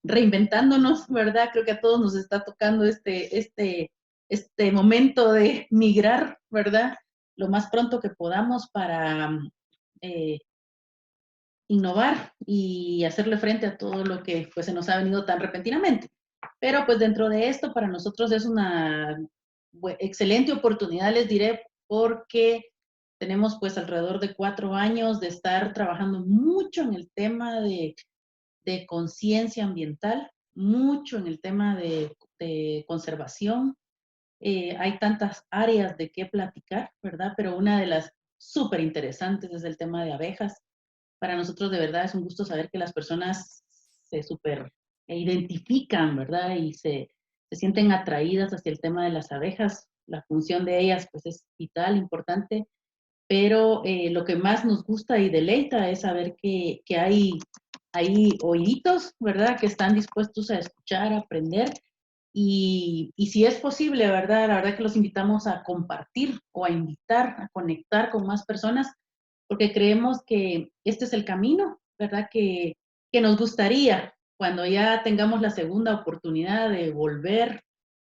reinventándonos, ¿verdad? Creo que a todos nos está tocando este momento de migrar, ¿verdad? Lo más pronto que podamos para eh, innovar y hacerle frente a todo lo que pues se nos ha venido tan repentinamente. Pero pues dentro de esto para nosotros es una excelente oportunidad, les diré, porque tenemos pues alrededor de 4 años de estar trabajando mucho en el tema de conciencia ambiental, mucho en el tema de conservación. Hay tantas áreas de qué platicar, ¿verdad? Pero una de las súper interesantes es el tema de abejas. Para nosotros de verdad es un gusto saber que las personas se súper identifican, ¿verdad? Y se sienten atraídas hacia el tema de las abejas. La función de ellas pues es vital, importante, pero lo que más nos gusta y deleita es saber que hay oíditos, ¿verdad? Que están dispuestos a escuchar, a aprender y si es posible, ¿verdad? La verdad que los invitamos a compartir o a invitar, a conectar con más personas, porque creemos que este es el camino, ¿verdad? Que nos gustaría cuando ya tengamos la segunda oportunidad de volver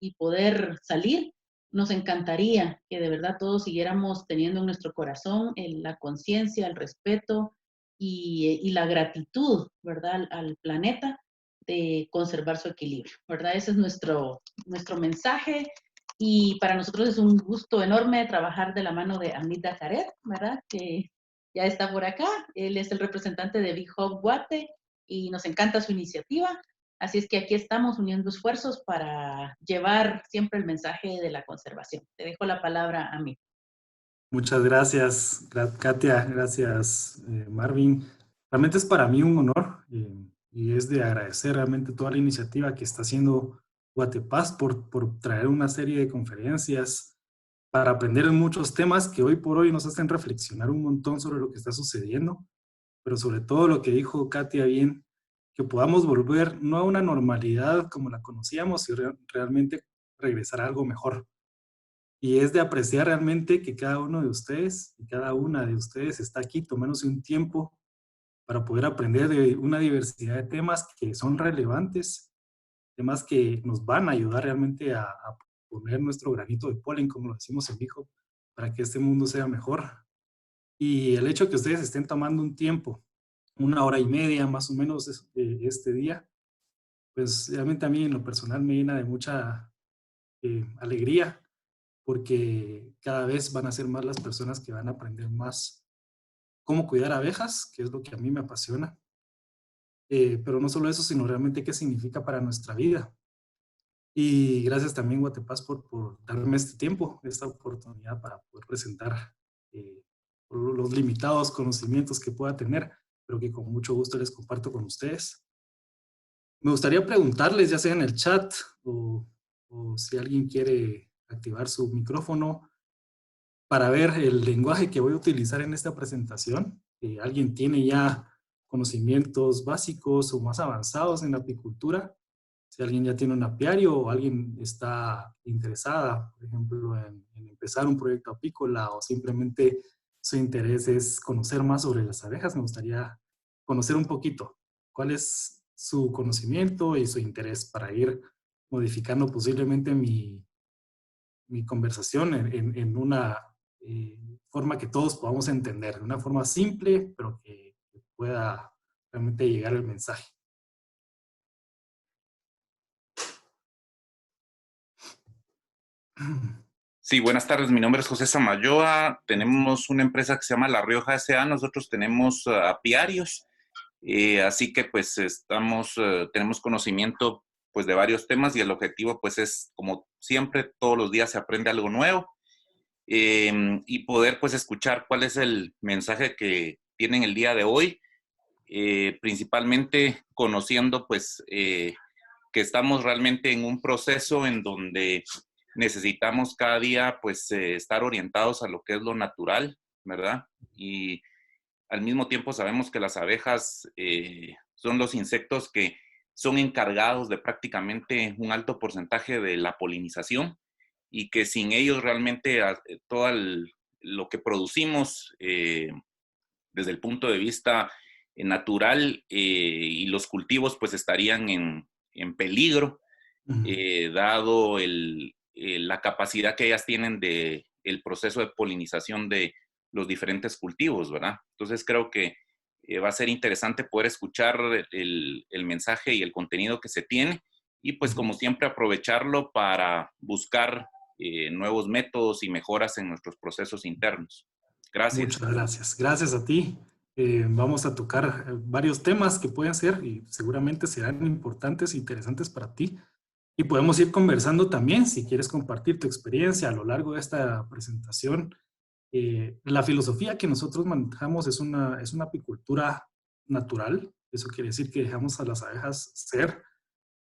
y poder salir, nos encantaría que de verdad todos siguiéramos teniendo en nuestro corazón la conciencia, el respeto y la gratitud, ¿verdad? Al planeta de conservar su equilibrio, ¿verdad? Ese es nuestro mensaje y para nosotros es un gusto enorme trabajar de la mano de Amit Dacaret, ¿verdad? Que ya está por acá. Él es el representante de Big Hog Guate y nos encanta su iniciativa. Así es que aquí estamos uniendo esfuerzos para llevar siempre el mensaje de la conservación. Te dejo la palabra a mí. Muchas gracias, Katia, gracias, Marvin. Realmente es para mí un honor y es de agradecer realmente toda la iniciativa que está haciendo Guatepaz por traer una serie de conferencias para aprender en muchos temas que hoy por hoy nos hacen reflexionar un montón sobre lo que está sucediendo, pero sobre todo lo que dijo Katia bien, que podamos volver no a una normalidad como la conocíamos, sino realmente regresar a algo mejor. Y es de apreciar realmente que cada uno de ustedes y cada una de ustedes está aquí tomándose un tiempo para poder aprender de una diversidad de temas que son relevantes, temas que nos van a ayudar realmente a poner nuestro granito de polen, como lo decimos en Vijo, para que este mundo sea mejor. Y el hecho de que ustedes estén tomando un tiempo, 1 hora y media más o menos este día, pues realmente a mí en lo personal me llena de mucha alegría porque cada vez van a ser más las personas que van a aprender más cómo cuidar abejas, que es lo que a mí me apasiona. Pero no solo eso, sino realmente qué significa para nuestra vida. Y gracias también, Guatepaz, por darme este tiempo, esta oportunidad para poder presentar eh, los limitados conocimientos que pueda tener, pero que con mucho gusto les comparto con ustedes. Me gustaría preguntarles, ya sea en el chat o si alguien quiere activar su micrófono, para ver el lenguaje que voy a utilizar en esta presentación. ¿Alguien tiene ya conocimientos básicos o más avanzados en la apicultura? Si alguien ya tiene un apiario o alguien está interesada, por ejemplo, en empezar un proyecto apícola o simplemente su interés es conocer más sobre las abejas, me gustaría conocer un poquito cuál es su conocimiento y su interés para ir modificando posiblemente mi conversación en una forma que todos podamos entender, de una forma simple, pero que pueda realmente llegar el mensaje. Sí, buenas tardes. Mi nombre es José Samayoa. Tenemos una empresa que se llama La Rioja S.A. Nosotros tenemos apiarios, así que pues tenemos conocimiento pues de varios temas y el objetivo pues es, como siempre, todos los días se aprende algo nuevo y poder pues escuchar cuál es el mensaje que tienen el día de hoy, principalmente conociendo pues que estamos realmente en un proceso en donde necesitamos cada día pues estar orientados a lo que es lo natural, ¿verdad? Y al mismo tiempo sabemos que las abejas son los insectos que son encargados de prácticamente un alto porcentaje de la polinización y que sin ellos realmente todo lo que producimos desde el punto de vista natural y los cultivos pues estarían en peligro, dado la capacidad que ellas tienen de el proceso de polinización de los diferentes cultivos, ¿verdad? Entonces creo que va a ser interesante poder escuchar el mensaje y el contenido que se tiene y pues como siempre aprovecharlo para buscar nuevos métodos y mejoras en nuestros procesos internos. Gracias. Muchas gracias. Gracias a ti. Vamos a tocar varios temas que pueden ser y seguramente serán importantes e interesantes para ti. Y podemos ir conversando también, si quieres compartir tu experiencia a lo largo de esta presentación. La filosofía que nosotros manejamos es una apicultura natural. Eso quiere decir que dejamos a las abejas ser.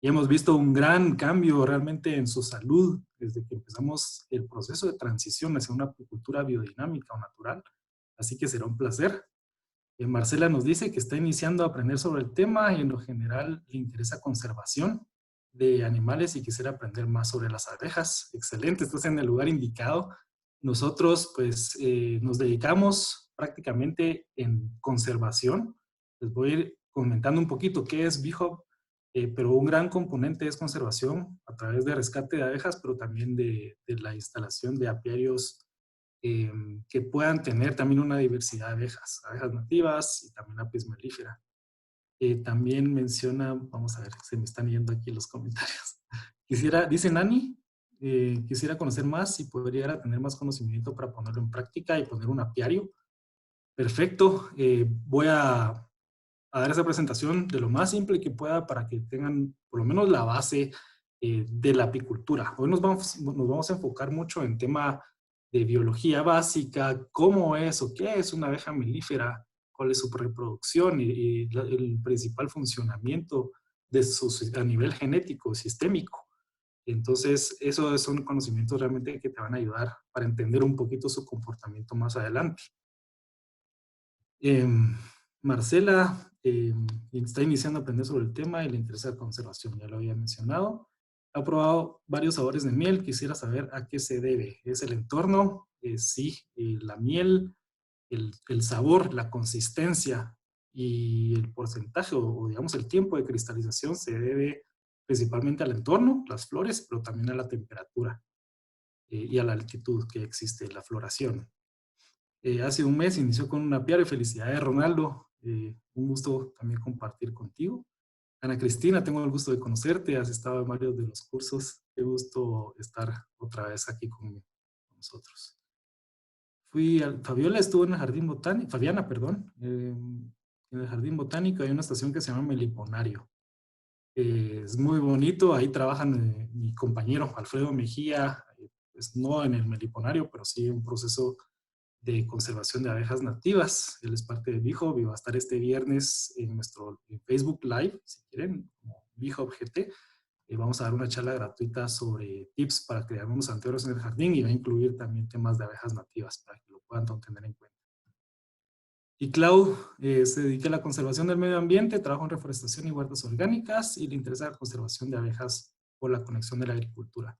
Y hemos visto un gran cambio realmente en su salud desde que empezamos el proceso de transición hacia una apicultura biodinámica o natural. Así que será un placer. Marcela nos dice que está iniciando a aprender sobre el tema y en lo general le interesa conservación de animales y quisiera aprender más sobre las abejas. Excelente, estás en el lugar indicado. Nosotros pues nos dedicamos prácticamente en conservación. Les voy a ir comentando un poquito qué es BeeHub, pero un gran componente es conservación a través de rescate de abejas, pero también de la instalación de apiarios que puedan tener también una diversidad de abejas nativas y también apis mellifera. También menciona, vamos a ver, se me están yendo aquí los comentarios. Dice Nani, quisiera conocer más y podría llegar a tener más conocimiento para ponerlo en práctica y poner un apiario. Perfecto, voy a dar esa presentación de lo más simple que pueda para que tengan por lo menos la base de la apicultura. Hoy nos vamos a enfocar mucho en tema de biología básica, cómo es o qué es una abeja melífera, cuál es su reproducción y el principal funcionamiento de a nivel genético, sistémico. Entonces, esos son conocimientos realmente que te van a ayudar para entender un poquito su comportamiento más adelante. Marcela está iniciando a aprender sobre el tema y le interesa la conservación, ya lo había mencionado. Ha probado varios sabores de miel, quisiera saber a qué se debe. ¿Es el entorno? Sí, la miel, el sabor, la consistencia y el porcentaje o digamos el tiempo de cristalización se debe principalmente al entorno, las flores, pero también a la temperatura y a la altitud que existe, la floración. Hace un mes inició con un apiario. Felicidades, Ronaldo. Un gusto también compartir contigo. Ana Cristina, tengo el gusto de conocerte. Has estado en varios de los cursos. Qué gusto estar otra vez aquí con nosotros. Fabiola estuvo en el jardín botánico, Fabiana, perdón. En el jardín botánico hay una estación que se llama Meliponario. Es muy bonito. Ahí trabajan mi compañero Alfredo Mejía, pues no en el Meliponario, pero sí un proceso de conservación de abejas nativas. Él es parte de BeeHub y va a estar este viernes en nuestro Facebook Live, si quieren, como BeeHub GT. Vamos a dar una charla gratuita sobre tips para crear unos anteoros en el jardín y va a incluir también temas de abejas nativas para que lo puedan tener en cuenta. Y Clau se dedica a la conservación del medio ambiente, trabaja en reforestación y huertas orgánicas y le interesa la conservación de abejas por la conexión de la agricultura.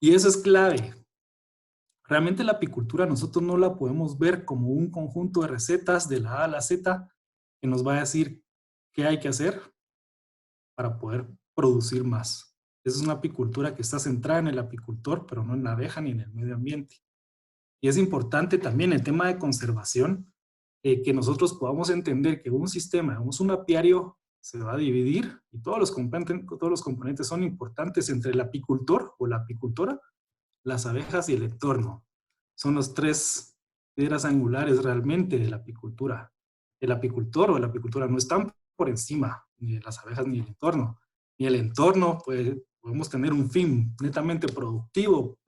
Y eso es clave. Realmente la apicultura nosotros no la podemos ver como un conjunto de recetas de la A a la Z que nos va a decir qué hay que hacer para poder producir más. Esa es una apicultura que está centrada en el apicultor, pero no en la abeja ni en el medio ambiente. Y es importante también el tema de conservación, que nosotros podamos entender que un sistema, un apiario, se va a dividir y todos los componentes son importantes entre el apicultor o la apicultora, las abejas y el entorno. Son los tres piedras angulares realmente de la apicultura. El apicultor o la apicultura no están por encima ni de las abejas ni del entorno. Ni el entorno, pues, podemos tener un fin netamente productivo,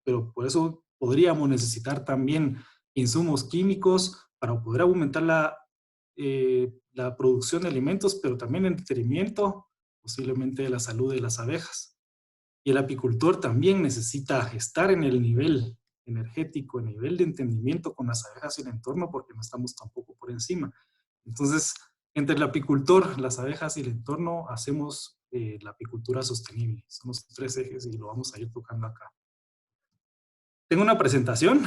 pero por eso podríamos necesitar también insumos químicos para poder aumentar la producción de alimentos, pero también en detrimento posiblemente de la salud de las abejas. Y el apicultor también necesita estar en el nivel energético, el nivel de entendimiento con las abejas y el entorno, porque no estamos tampoco por encima. Entonces, entre el apicultor, las abejas y el entorno, hacemos la apicultura sostenible. Son los tres ejes y lo vamos a ir tocando acá. Tengo una presentación.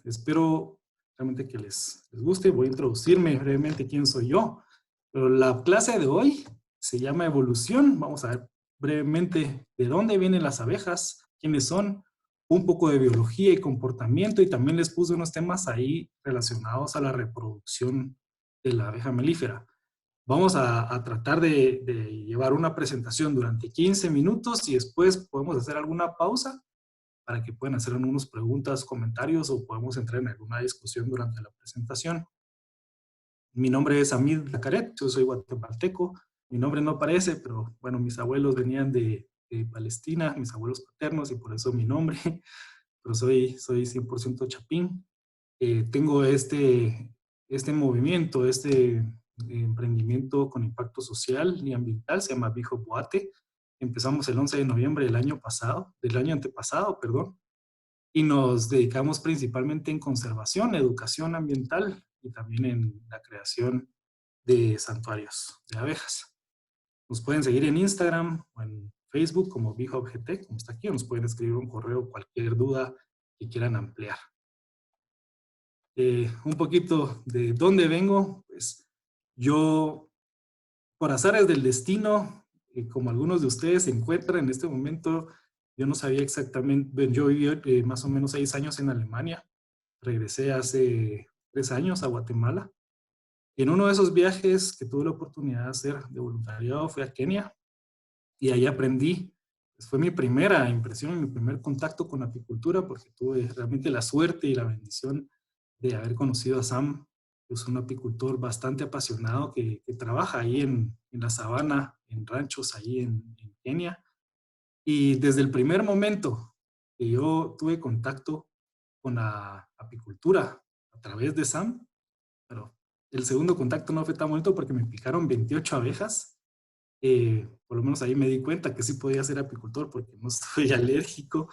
Espero realmente que les guste. Voy a introducirme brevemente quién soy yo. Pero la clase de hoy se llama Evolución. Vamos a ver brevemente de dónde vienen las abejas, quiénes son, un poco de biología y comportamiento, y también les puse unos temas ahí relacionados a la reproducción de la abeja melífera. Vamos a tratar de llevar una presentación durante 15 minutos y después podemos hacer alguna pausa para que puedan hacer algunas preguntas, comentarios o podemos entrar en alguna discusión durante la presentación. Mi nombre es Amid Lacaret, yo soy guatemalteco. Mi nombre no aparece, pero bueno, mis abuelos venían de Palestina, mis abuelos paternos, y por eso mi nombre. Pero soy 100% chapín. Tengo este movimiento, este emprendimiento con impacto social y ambiental, se llama Bijo Boate. Empezamos el 11 de noviembre del año antepasado, perdón, y nos dedicamos principalmente en conservación, educación ambiental y también en la creación de santuarios de abejas. Nos pueden seguir en Instagram o en Facebook como BijoGT, como está aquí, o nos pueden escribir un correo, cualquier duda que quieran ampliar. Un poquito de dónde vengo, pues yo, por azares del destino, como algunos de ustedes se encuentran en este momento, yo no sabía exactamente, yo viví más o menos 6 años en Alemania, regresé hace 3 años a Guatemala, y en uno de esos viajes que tuve la oportunidad de hacer de voluntariado fui a Kenia, y ahí aprendí, pues fue mi primera impresión, mi primer contacto con apicultura, porque tuve realmente la suerte y la bendición de haber conocido a Sam, que es un apicultor bastante apasionado que trabaja ahí en la sabana, en ranchos ahí en Kenia. Y desde el primer momento que yo tuve contacto con la apicultura a través de Sam, pero el segundo contacto no fue tan bonito porque me picaron 28 abejas. Por lo menos ahí me di cuenta que sí podía ser apicultor porque no soy alérgico,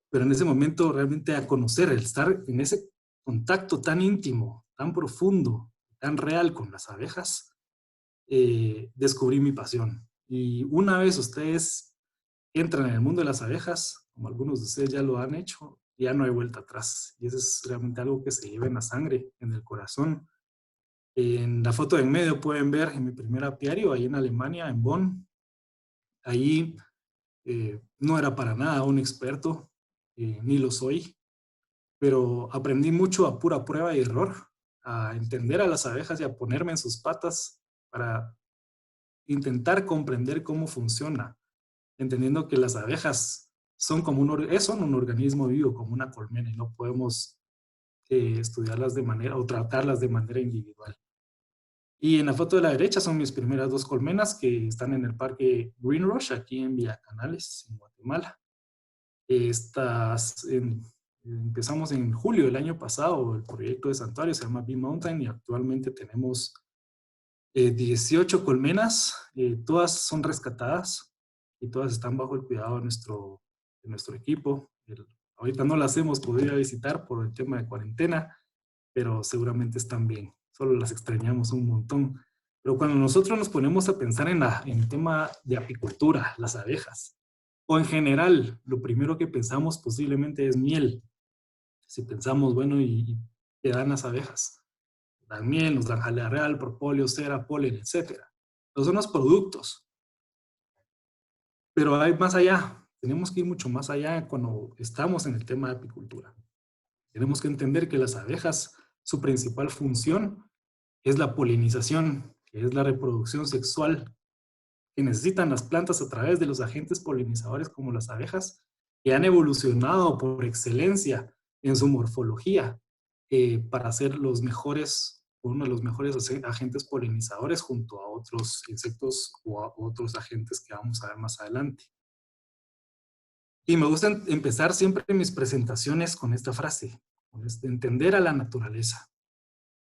pero en ese momento realmente a conocer, el estar en ese contacto tan íntimo, tan profundo, tan real con las abejas, descubrí mi pasión. Y una vez ustedes entran en el mundo de las abejas, como algunos de ustedes ya lo han hecho, ya no hay vuelta atrás. Y eso es realmente algo que se lleva en la sangre, en el corazón. En la foto de en medio pueden ver en mi primer apiario, ahí en Alemania, en Bonn. Ahí no era para nada un experto, ni lo soy, pero aprendí mucho a pura prueba y error, a entender a las abejas y a ponerme en sus patas para intentar comprender cómo funciona, entendiendo que las abejas son como son un organismo vivo, como una colmena, y no podemos estudiarlas de manera o tratarlas de manera individual. Y en la foto de la derecha son mis primeras 2 colmenas que están en el parque Greenrush, aquí en Villa Canales, en Guatemala. Empezamos en julio del año pasado, el proyecto de santuario se llama Bee Mountain, y actualmente tenemos 18 colmenas, todas son rescatadas y todas están bajo el cuidado de nuestro equipo. Ahorita no las hemos podido visitar por el tema de cuarentena, pero seguramente están bien. Solo las extrañamos un montón. Pero cuando nosotros nos ponemos a pensar en el tema de apicultura, las abejas, o en general, lo primero que pensamos posiblemente es miel. Si pensamos, bueno, ¿y qué dan las abejas? Dan miel, nos dan jalea real, propóleo, cera, polen, etc. Esos son los productos. Pero hay más allá. Tenemos que ir mucho más allá cuando estamos en el tema de apicultura. Tenemos que entender que las abejas, su principal función es la polinización, que es la reproducción sexual que necesitan las plantas a través de los agentes polinizadores como las abejas, que han evolucionado por excelencia en su morfología para ser uno de los mejores agentes polinizadores junto a otros insectos o a otros agentes que vamos a ver más adelante. Y me gusta empezar siempre mis presentaciones con esta frase, con entender a la naturaleza.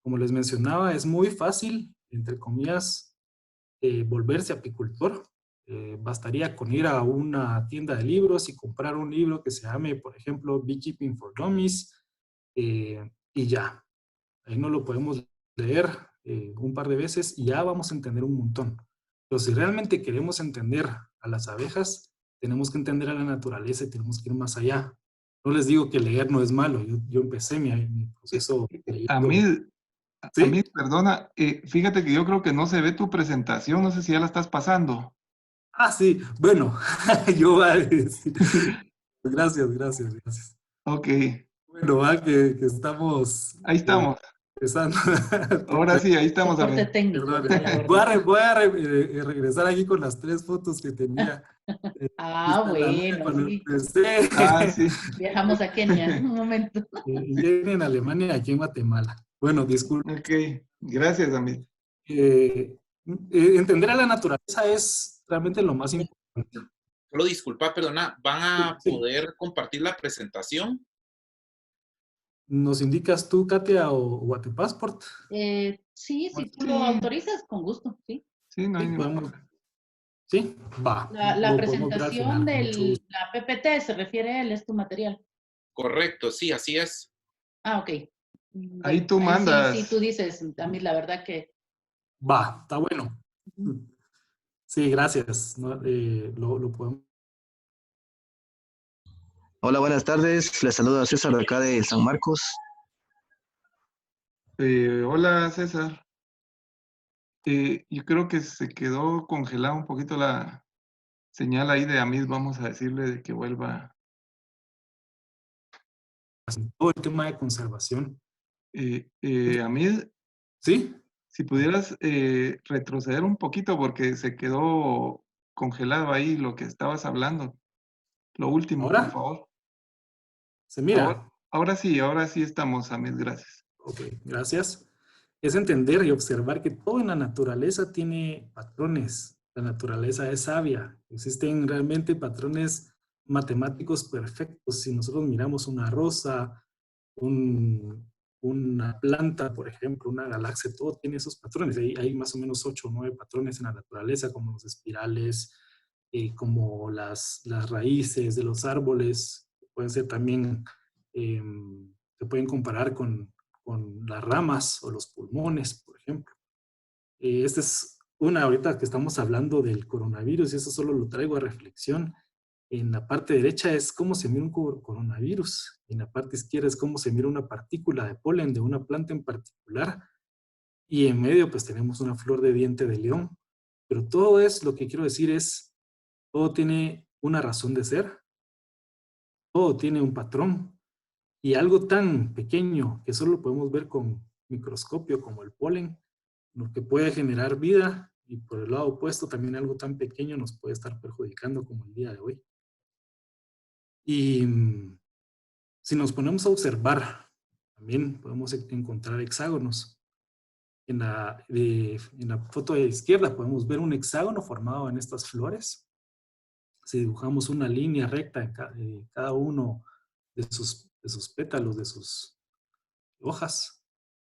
Como les mencionaba, es muy fácil, entre comillas, volverse apicultor. Bastaría con ir a una tienda de libros y comprar un libro que se llame, por ejemplo, Beekeeping for Dummies, y ya. Ahí no lo podemos leer un par de veces y ya vamos a entender un montón. Pero si realmente queremos entender a las abejas, tenemos que entender a la naturaleza y tenemos que ir más allá. No les digo que leer no es malo. Yo empecé mi proceso A leyendo. mí, a mí, ¿Sí? perdona, fíjate que yo creo que no se ve tu presentación, no sé si ya la estás pasando. Ah, sí. Bueno, yo voy a decir. Gracias, gracias, gracias. Ok, Bueno, va que estamos ahí estamos. empezando. Ahora sí, ahí estamos, Soporte Amid. técnico Perdón. a la Voy orden. regresar aquí con las 3 fotos que tenía. Ah, La mía bueno, cuando sí. empecé. Ah, sí. Viajamos a Kenia, un momento. Y en Alemania y aquí en Guatemala. Bueno, disculpe. Ok, gracias, Amid. Entender a la naturaleza es realmente lo más importante. Solo disculpa, perdona, ¿van a Sí. poder compartir la presentación? ¿Nos indicas tú, Katia, o Guatepassport? Sí, si tú Sí. lo autorizas, con gusto, sí. Sí, no hay Sí, ningún podemos. problema. Sí, va. La Lo podemos ver al presentación final, con mucho de gusto. la PPT se refiere a él, es tu material. Correcto, sí, así es. Ah, ok. Ahí Bueno, tú ahí sí, sí, tú mandas. dices, a mí la verdad que... Va, está bueno. Sí, gracias. No, lo podemos. Hola, buenas tardes. Les saludo a César de acá de San Marcos. Hola, César. Yo creo que se quedó congelada un poquito la señal ahí de Amid. Vamos a decirle de que vuelva. Todo el tema de conservación. Amid, ¿Sí? si pudieras retroceder un poquito porque se quedó congelado ahí lo que estabas hablando. Lo último, por ¿Ahora? favor. ¿Se mira? Ahora sí estamos, Amid, gracias. Ok, gracias. Es entender y observar que todo en la naturaleza tiene patrones. La naturaleza es sabia. Existen realmente patrones matemáticos perfectos. Si nosotros miramos una rosa, una planta, por ejemplo, una galaxia, todo tiene esos patrones. Hay más o menos 8 o 9 patrones en la naturaleza, como los espirales, como las raíces de los árboles. Pueden ser también, se pueden comparar con las ramas o los pulmones, por ejemplo. Esta es una, ahorita que estamos hablando del coronavirus, y eso solo lo traigo a reflexión. En la parte derecha es cómo se mira un coronavirus. En la parte izquierda es cómo se mira una partícula de polen de una planta en particular. Y en medio pues tenemos una flor de diente de león. Pero todo es, lo que quiero decir es, todo tiene una razón de ser. Todo tiene un patrón. Y algo tan pequeño que solo podemos ver con microscopio como el polen, lo que puede generar vida, y por el lado opuesto también algo tan pequeño nos puede estar perjudicando como el día de hoy. Y si nos ponemos a observar, también podemos encontrar hexágonos. En la foto de la izquierda podemos ver un hexágono formado en estas flores. Si dibujamos una línea recta en cada uno de sus pétalos, de sus hojas.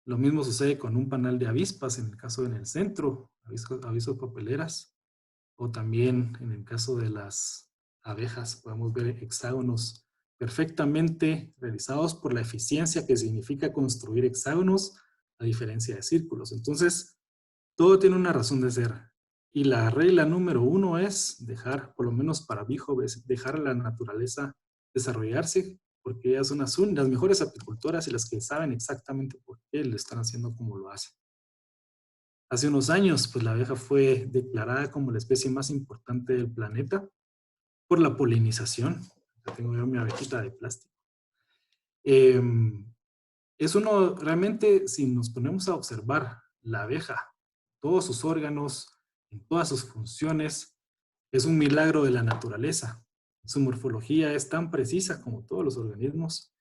Lo mismo sucede con un panal de avispas en el caso en el centro, avisos papeleras, o también en el caso de las abejas podemos ver hexágonos perfectamente realizados por la eficiencia que significa construir hexágonos a diferencia de círculos. Entonces, todo tiene una razón de ser. Y la regla número 1 es dejar, por lo menos para Bijoves, dejar a la naturaleza desarrollarse, porque ellas son las mejores apicultoras y las que saben exactamente por qué lo están haciendo como lo hacen. Hace unos años, pues la abeja fue declarada como la especie más importante del planeta por la polinización. Ya tengo yo mi abejita de plástico. Es uno, realmente, si nos ponemos a observar la abeja, todos sus órganos, en todas sus funciones, es un milagro de la naturaleza. Su morfología es tan precisa como todos los organismos,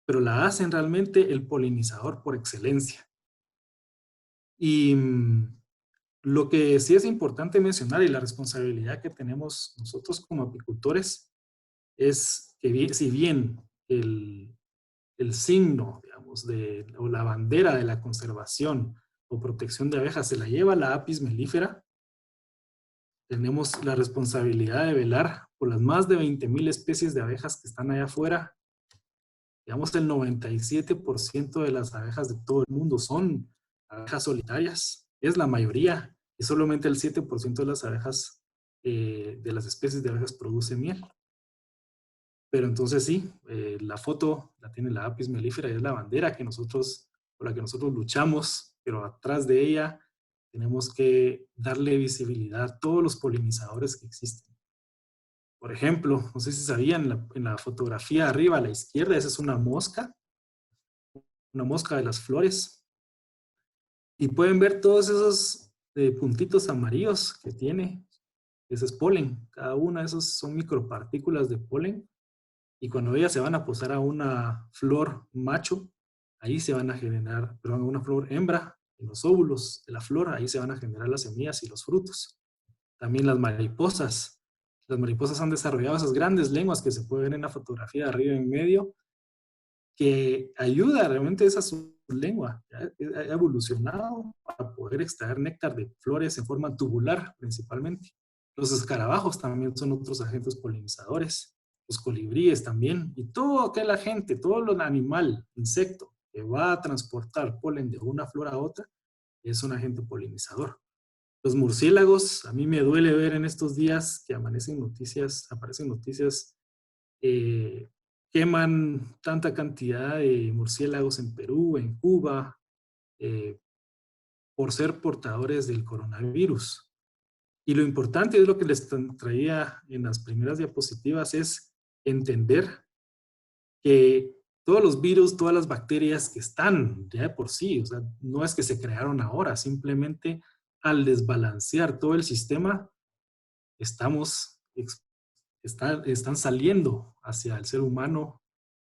pero la hacen realmente el polinizador por excelencia. Y lo que sí es importante mencionar y la responsabilidad que tenemos nosotros como apicultores es que si bien el signo, digamos, o la bandera de la conservación o protección de abejas se la lleva la Apis mellifera, tenemos la responsabilidad de velar por las más de 20,000 especies de abejas que están allá afuera. Digamos, el 97% de las abejas de todo el mundo son abejas solitarias. Es la mayoría. Y solamente el 7% de las abejas, de las especies de abejas produce miel. Pero entonces sí, la foto la tiene la Apis mellifera y es la bandera por la que nosotros luchamos, pero atrás de ella tenemos que darle visibilidad a todos los polinizadores que existen. Por ejemplo, no sé si sabían, en la fotografía de arriba a la izquierda, esa es una mosca de las flores. Y pueden ver todos esos puntitos amarillos que tiene. Ese es polen. Cada una de esos son micropartículas de polen. Y cuando ellas se van a posar a una flor macho, ahí se van a generar, perdón, a una flor hembra, en los óvulos de la flor, ahí se van a generar las semillas y los frutos. También las mariposas. Las mariposas han desarrollado esas grandes lenguas que se pueden ver en la fotografía de arriba en medio, que ayuda realmente esa su lengua. Ha evolucionado para poder extraer néctar de flores en forma tubular, principalmente. Los escarabajos también son otros agentes polinizadores. Los colibríes también. Y todo aquel agente, todo lo animal, insecto, que va a transportar polen de una flor a otra, es un agente polinizador. Los murciélagos, a mí me duele ver en estos días que aparecen noticias, queman tanta cantidad de murciélagos en Perú, en Cuba, por ser portadores del coronavirus. Y lo importante es lo que les traía en las primeras diapositivas, es entender que todos los virus, todas las bacterias que están ya de por sí, o sea, no es que se crearon ahora, simplemente al desbalancear todo el sistema, están saliendo hacia el ser humano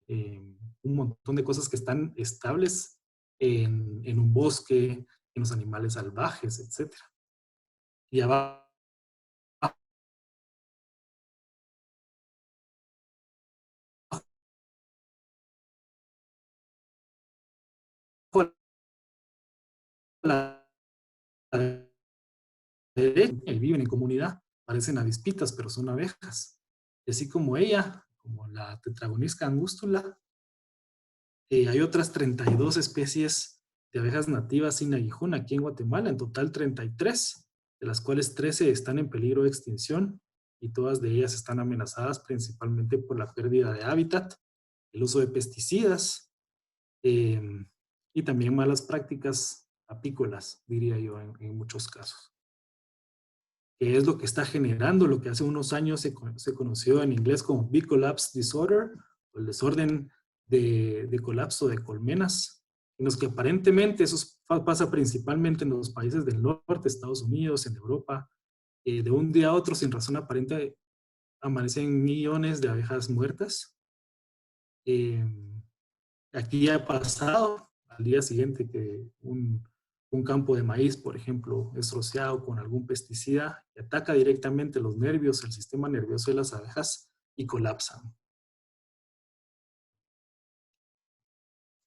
un montón de cosas que están estables en un bosque, en los animales salvajes, etc. Y abajo la derecha, viven en comunidad, parecen avispitas, pero son abejas. Y así como ella, como la Tetragonisca angustula, hay otras 32 especies de abejas nativas sin aguijón aquí en Guatemala, en total 33, de las cuales 13 están en peligro de extinción y todas de ellas están amenazadas principalmente por la pérdida de hábitat, el uso de pesticidas y también malas prácticas apícolas, diría yo, en muchos casos. Que es lo que está generando lo que hace unos años se conoció en inglés como Bee Collapse Disorder, o el desorden de colapso de colmenas, en los que aparentemente eso pasa principalmente en los países del norte, Estados Unidos, en Europa. De un día a otro, sin razón aparente, amanecen millones de abejas muertas. Aquí ha pasado al día siguiente que un campo de maíz, por ejemplo, es rociado con algún pesticida y ataca directamente los nervios, el sistema nervioso de las abejas y colapsan.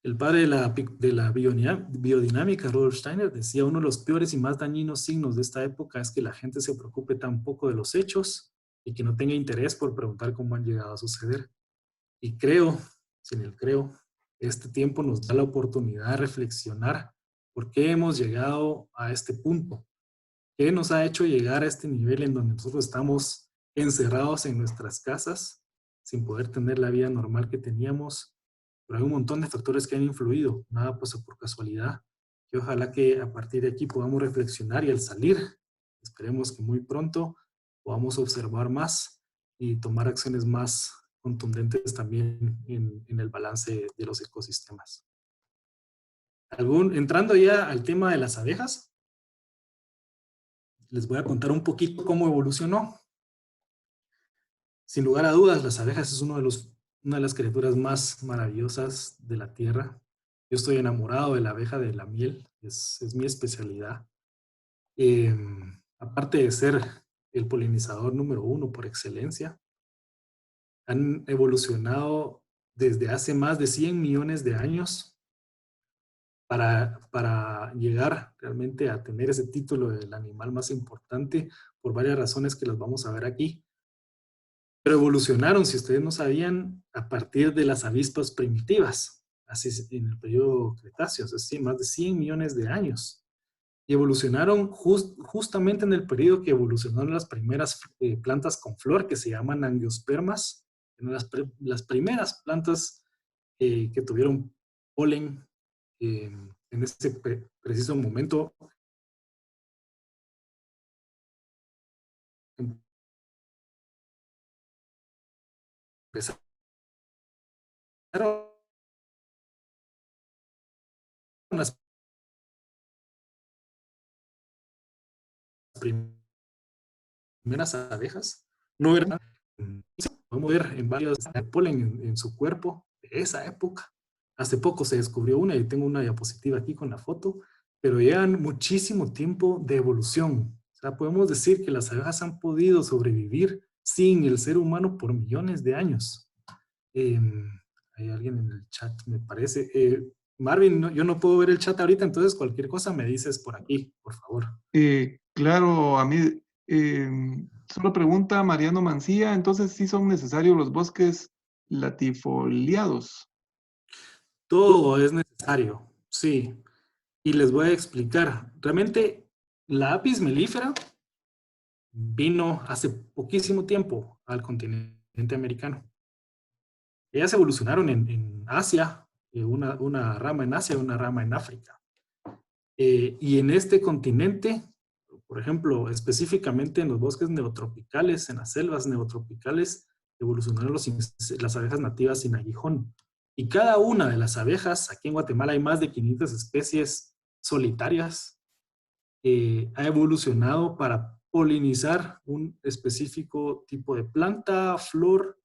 El padre de la biodinámica, Rudolf Steiner, decía: uno de los peores y más dañinos signos de esta época es que la gente se preocupe tan poco de los hechos y que no tenga interés por preguntar cómo han llegado a suceder. Y este tiempo nos da la oportunidad de reflexionar por qué hemos llegado a este punto. ¿Qué nos ha hecho llegar a este nivel en donde nosotros estamos encerrados en nuestras casas sin poder tener la vida normal que teníamos? Pero hay un montón de factores que han influido, nada pasa por casualidad. Y ojalá que a partir de aquí podamos reflexionar y al salir, esperemos que muy pronto podamos observar más y tomar acciones más contundentes también en el balance de los ecosistemas. Entrando ya al tema de las abejas, les voy a contar un poquito cómo evolucionó. Sin lugar a dudas, las abejas es una de las criaturas más maravillosas de la tierra. Yo estoy enamorado de la abeja de la miel, es mi especialidad. Aparte de ser el polinizador número 1 por excelencia, han evolucionado desde hace más de 100 millones de años para llegar realmente a tener ese título del animal más importante por varias razones que las vamos a ver aquí. Pero evolucionaron, si ustedes no sabían, a partir de las avispas primitivas, así en el periodo Cretáceo, es decir, más de 100 millones de años. Y evolucionaron justamente en el periodo que evolucionaron las primeras plantas con flor, que se llaman angiospermas, las primeras plantas que tuvieron polen en ese preciso momento. Empezaron las primeras abejas. No eran, podemos ver en varios polen en su cuerpo de esa época. Hace poco se descubrió una y tengo una diapositiva aquí con la foto, pero llevan muchísimo tiempo de evolución. O sea, podemos decir que las abejas han podido sobrevivir sin el ser humano por millones de años. Hay alguien en el chat, me parece. Marvin, yo no puedo ver el chat ahorita, entonces cualquier cosa me dices por aquí, por favor. Claro, a mí, solo pregunta Mariano Mancía, entonces sí son necesarios los bosques latifoliados. Todo es necesario, sí. Y les voy a explicar. Realmente la Apis mellifera vino hace poquísimo tiempo al continente americano. Ellas evolucionaron en Asia, una rama en Asia y una rama en África. Y en este continente, por ejemplo, específicamente en los bosques neotropicales, en las selvas neotropicales, evolucionaron las abejas nativas sin aguijón. Y cada una de las abejas, aquí en Guatemala hay más de 500 especies solitarias, ha evolucionado para polinizar un específico tipo de planta, flor.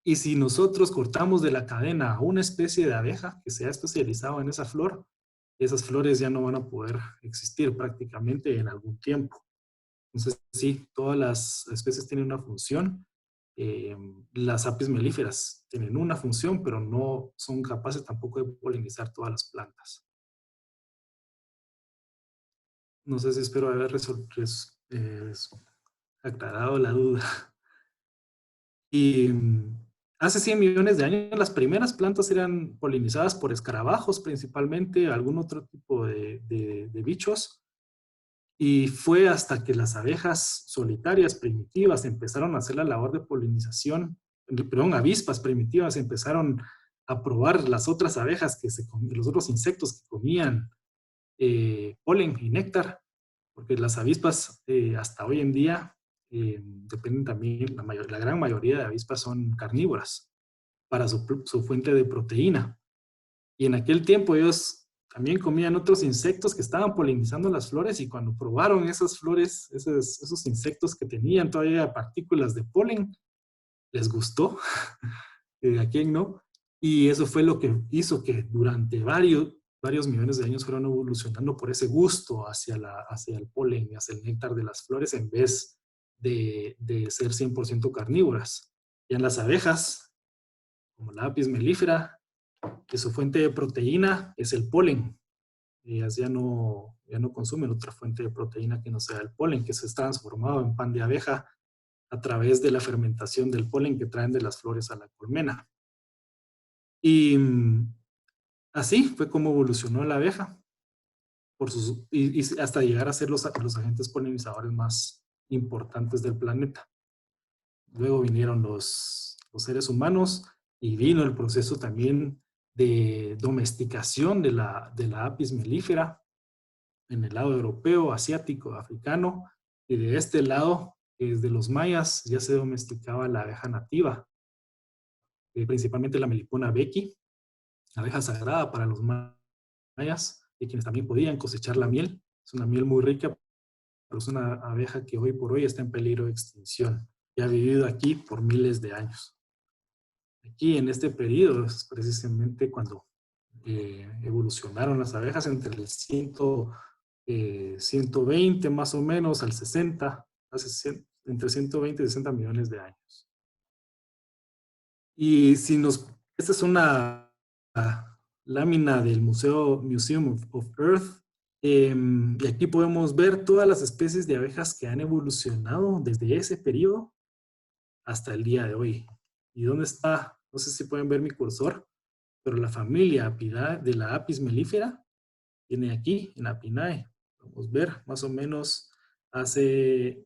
Y si nosotros cortamos de la cadena a una especie de abeja que se ha especializado en esa flor, esas flores ya no van a poder existir prácticamente en algún tiempo. Entonces, sí, todas las especies tienen una función. Las Apis mellíferas tienen una función, pero no son capaces tampoco de polinizar todas las plantas. No sé si espero haber aclarado la duda. Y hace 100 millones de años las primeras plantas eran polinizadas por escarabajos principalmente, algún otro tipo de bichos. Y fue hasta que las abejas solitarias primitivas empezaron a hacer la labor de polinización, perdón, avispas primitivas empezaron a probar las otras abejas, los otros insectos que comían polen y néctar, porque las avispas hasta hoy en día dependen también, la gran mayoría de avispas son carnívoras para su fuente de proteína. Y en aquel tiempo ellos también comían otros insectos que estaban polinizando las flores y cuando probaron esas flores, esos insectos que tenían todavía partículas de polen, les gustó. ¿A quién no? Y eso fue lo que hizo que durante varios millones de años fueron evolucionando por ese gusto hacia el polen y hacia el néctar de las flores en vez de ser 100% carnívoras. Y en las abejas, como la Apis mellifera, que su fuente de proteína es el polen. Ellas ya no consumen otra fuente de proteína que no sea el polen, que se está transformado en pan de abeja a través de la fermentación del polen que traen de las flores a la colmena. Y así fue como evolucionó la abeja, y hasta llegar a ser los agentes polinizadores más importantes del planeta. Luego vinieron los seres humanos y vino el proceso también de domesticación de la Apis mellifera en el lado europeo, asiático, africano, y de este lado, desde los mayas, ya se domesticaba la abeja nativa, principalmente la Melipona bequi, abeja sagrada para los mayas, y quienes también podían cosechar la miel. Es una miel muy rica, pero es una abeja que hoy por hoy está en peligro de extinción y ha vivido aquí por miles de años. Aquí en este periodo es precisamente cuando evolucionaron las abejas entre el 120 más o menos al 60, entre 120 y 60 millones de años. Y esta es una lámina del Museum of Earth, y aquí podemos ver todas las especies de abejas que han evolucionado desde ese periodo hasta el día de hoy. ¿Y dónde está? No sé si pueden ver mi cursor, pero la familia de la Apis mellifera viene aquí en Apinae. Podemos ver más o menos hace,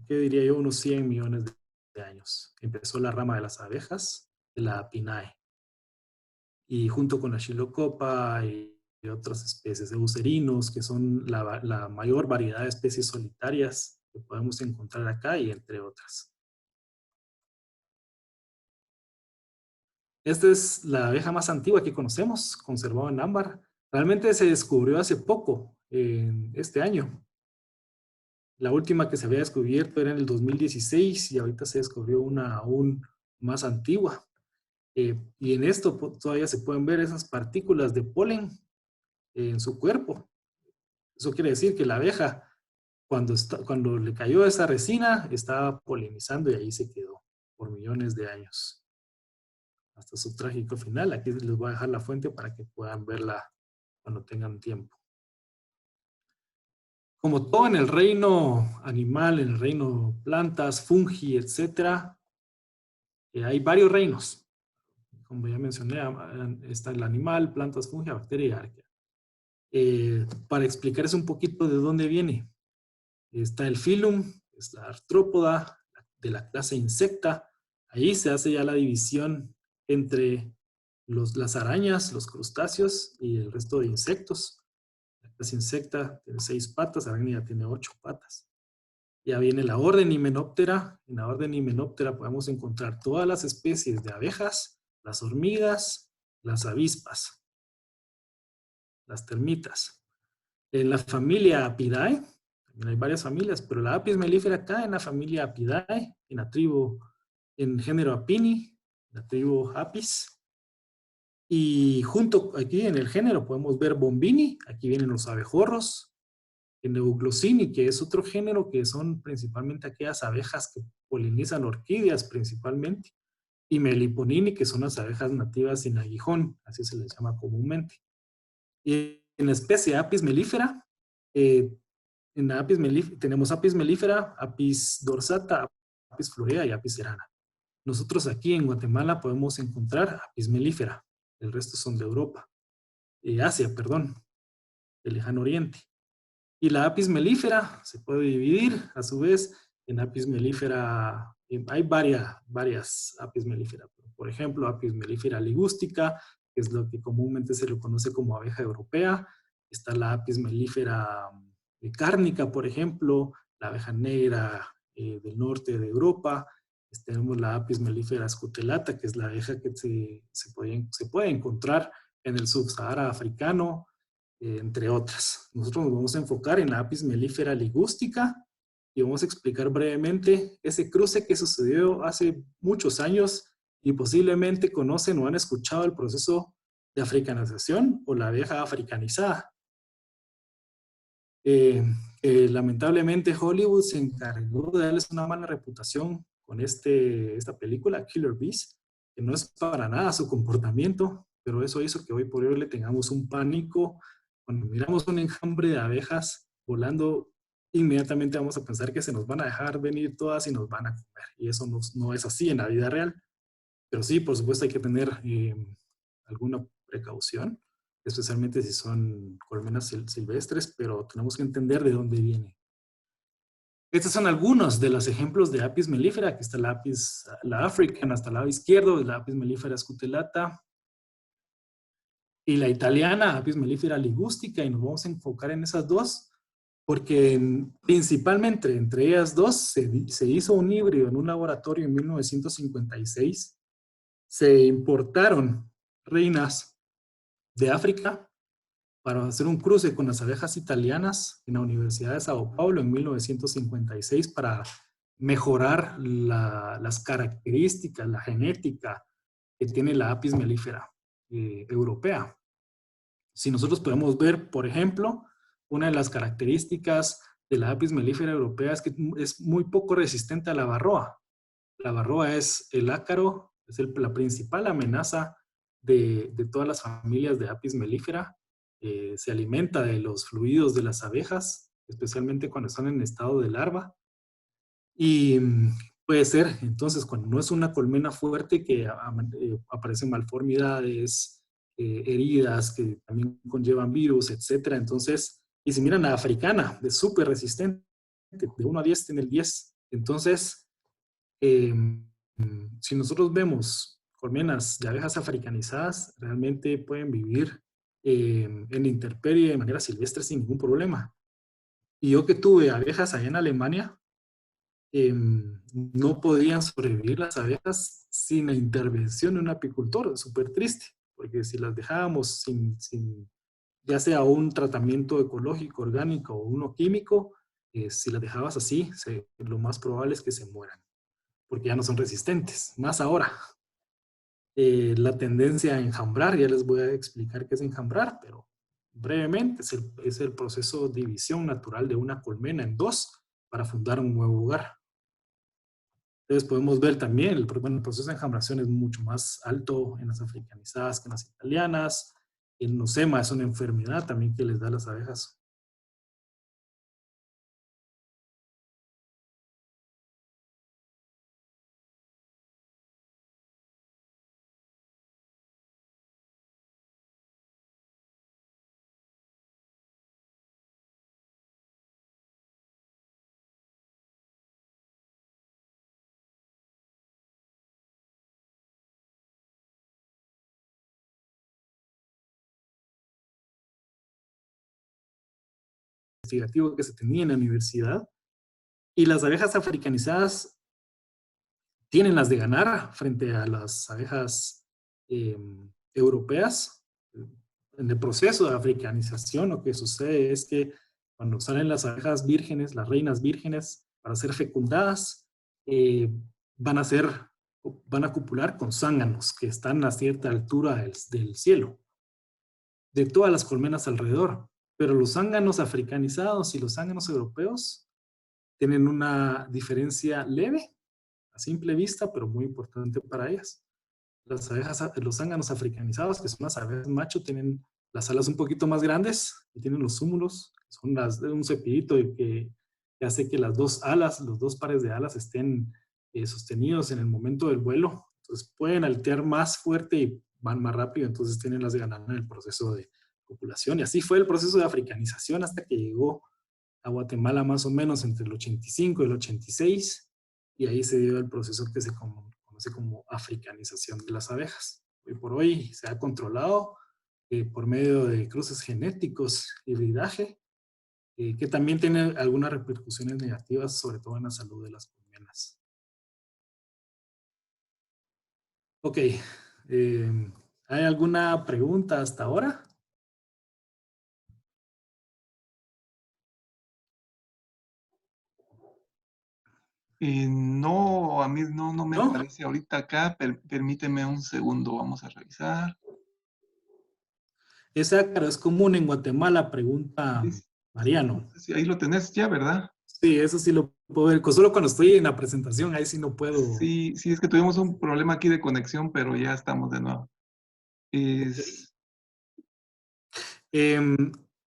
¿qué diría yo? Unos 100 millones de años. Empezó la rama de las abejas, de la Apinae. Y junto con la Chilocopa y otras especies de eucerinos, que son la mayor variedad de especies solitarias que podemos encontrar acá, y entre otras. Esta es la abeja más antigua que conocemos, conservada en ámbar. Realmente se descubrió hace poco, este año. La última que se había descubierto era en el 2016 y ahorita se descubrió una aún más antigua. Y en esto todavía se pueden ver esas partículas de polen en su cuerpo. Eso quiere decir que la abeja, cuando le cayó esa resina, estaba polinizando y ahí se quedó por millones de años. Hasta su trágico final. Aquí les voy a dejar la fuente para que puedan verla cuando tengan tiempo. Como todo en el reino animal, en el reino plantas, fungi, etc., hay varios reinos. Como ya mencioné, está el animal, plantas, fungi, bacteria y arquea. Para explicarles un poquito de dónde viene. Está el filum, es la artrópoda de la clase insecta. Ahí se hace ya la división entre las arañas, los crustáceos y el resto de insectos. La clase insecta tiene 6 patas, la araña tiene 8 patas. Ya viene la orden Hymenoptera. En la orden Hymenoptera podemos encontrar todas las especies de abejas, las hormigas, las avispas, las termitas. En la familia Apidae, también hay varias familias, pero la Apis mellifera cae en la familia Apidae, en la tribu, en género Apini, la tribu Apis. Y junto aquí en el género podemos ver Bombini, aquí vienen los abejorros, en Euglossini, que es otro género que son principalmente aquellas abejas que polinizan orquídeas principalmente, y Meliponini, que son las abejas nativas sin aguijón, así se les llama comúnmente. Y en la especie Apis mellifera, en la tenemos Apis mellifera, Apis dorsata, Apis florea y Apis cerana. Nosotros aquí en Guatemala podemos encontrar Apis mellifera. El resto son de Europa. Asia, perdón. El lejano oriente. Y la Apis mellifera se puede dividir, a su vez, en Apis mellifera. Hay varias Apis mellifera. Por ejemplo, Apis mellifera ligústica, que es lo que comúnmente se le conoce como abeja europea. Está la Apis mellifera cárnica, por ejemplo, la abeja negra del norte de Europa. Tenemos la Apis mellifera scutellata, que es la abeja que se puede encontrar en el subsahara africano, entre otras. Nosotros nos vamos a enfocar en la Apis mellifera ligústica y vamos a explicar brevemente ese cruce que sucedió hace muchos años y posiblemente conocen o han escuchado el proceso de africanización o la abeja africanizada. Lamentablemente Hollywood se encargó de darles una mala reputación con esta película, Killer Bees, que no es para nada su comportamiento, pero eso hizo que hoy por hoy le tengamos un pánico. Cuando miramos un enjambre de abejas volando, inmediatamente vamos a pensar que se nos van a dejar venir todas y nos van a comer. Y eso no es así en la vida real. Pero sí, por supuesto, hay que tener alguna precaución, especialmente si son colmenas silvestres, pero tenemos que entender de dónde viene. Estos son algunos de los ejemplos de Apis mellifera. Aquí está la African, hasta el lado izquierdo, la Apis mellifera scutellata. Y la italiana, Apis mellifera ligústica, y nos vamos a enfocar en esas dos, porque principalmente entre ellas dos se hizo un híbrido en un laboratorio en 1956. Se importaron reinas de África para hacer un cruce con las abejas italianas en la Universidad de Sao Paulo en 1956 para mejorar las características, la genética que tiene la Apis mellifera europea. Si nosotros podemos ver, por ejemplo, una de las características de la Apis mellifera europea es que es muy poco resistente a la varroa. La varroa es el ácaro, es la principal amenaza de todas las familias de Apis mellifera. Se alimenta de los fluidos de las abejas, especialmente cuando están en estado de larva. Y puede ser, entonces, cuando no es una colmena fuerte, que aparecen malformidades, heridas que también conllevan virus, etc. Entonces, y si miran la africana, es súper resistente, de 1 a 10 tiene el 10. Entonces, Si nosotros vemos colmenas de abejas africanizadas, realmente pueden vivir en la intemperie de manera silvestre sin ningún problema. Y yo que tuve abejas allá en Alemania, no podían sobrevivir las abejas sin la intervención de un apicultor. Súper triste, porque si las dejábamos sin ya sea un tratamiento ecológico, orgánico o uno químico, si las dejabas así, lo más probable es que se mueran, porque ya no son resistentes. Más ahora, la tendencia a enjambrar, ya les voy a explicar qué es enjambrar, pero brevemente es el proceso de división natural de una colmena en dos para fundar un nuevo hogar. Entonces podemos ver también, el proceso de enjambración es mucho más alto en las africanizadas que en las italianas. El nosema es una enfermedad también que les da a las abejas. Investigativo que se tenía en la universidad. Y las abejas africanizadas tienen las de ganar frente a las abejas europeas. En el proceso de africanización lo que sucede es que cuando salen las abejas vírgenes, las reinas vírgenes, para ser fecundadas, van a copular con zánganos que están a cierta altura del cielo, de todas las colmenas alrededor. Pero los zánganos africanizados y los zánganos europeos tienen una diferencia leve, a simple vista, pero muy importante para ellas. Las abejas, los zánganos africanizados, que son las abejas macho, tienen las alas un poquito más grandes y tienen los zúmulos, son un cepillito que hace que las dos alas, los dos pares de alas estén sostenidos en el momento del vuelo. Entonces pueden aletear más fuerte y van más rápido, entonces tienen las de ganar en el proceso de copulación. Y así fue el proceso de africanización hasta que llegó a Guatemala más o menos entre el 85 y el 86, y ahí se dio el proceso que se conoce como africanización de las abejas. Hoy por hoy se ha controlado por medio de cruces genéticos, hibridaje, que también tiene algunas repercusiones negativas, sobre todo en la salud de las colmenas. Ok, ¿hay alguna pregunta hasta ahora? No, a mí no me ¿No? aparece ahorita acá. Permíteme un segundo, vamos a revisar. Ese ácaro es común en Guatemala, pregunta Mariano. Sí, ahí lo tenés ya, ¿verdad? Sí, eso sí lo puedo ver. Solo cuando estoy en la presentación, ahí sí no puedo. Sí, es que tuvimos un problema aquí de conexión, pero ya estamos de nuevo.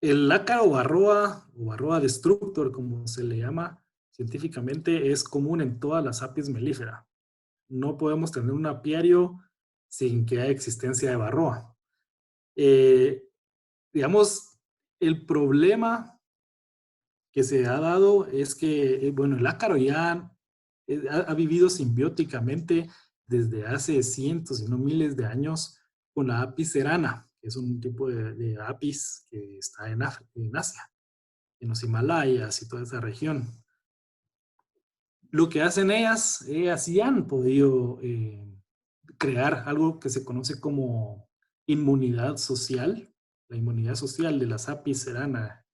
El ácaro o Varroa destructor, como se le llama científicamente, es común en todas las apis mellifera. No podemos tener un apiario sin que haya existencia de Varroa. Digamos, el problema que se ha dado es que, bueno, el ácaro ya ha vivido simbióticamente desde hace cientos, si no miles de años, con la apis cerana, que es un tipo de apis que está en Asia, en los Himalayas y toda esa región. Lo que hacen ellas sí han podido crear algo que se conoce como inmunidad social. La inmunidad social de las apis cerana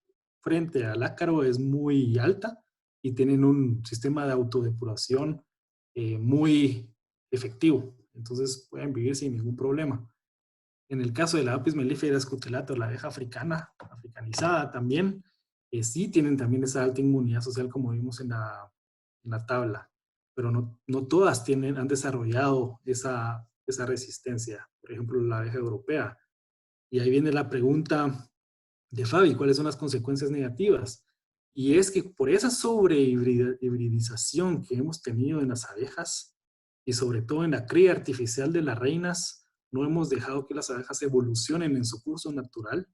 frente al ácaro es muy alta y tienen un sistema de autodepuración muy efectivo. Entonces pueden vivir sin ningún problema. En el caso de la apis mellifera scutellata o la abeja africanizada también, sí tienen también esa alta inmunidad social como vimos en la tabla, pero no todas han desarrollado esa resistencia. Por ejemplo, la abeja europea. Y ahí viene la pregunta de Fabi, ¿cuáles son las consecuencias negativas? Y es que por esa sobrehibridización que hemos tenido en las abejas y sobre todo en la cría artificial de las reinas, no hemos dejado que las abejas evolucionen en su curso natural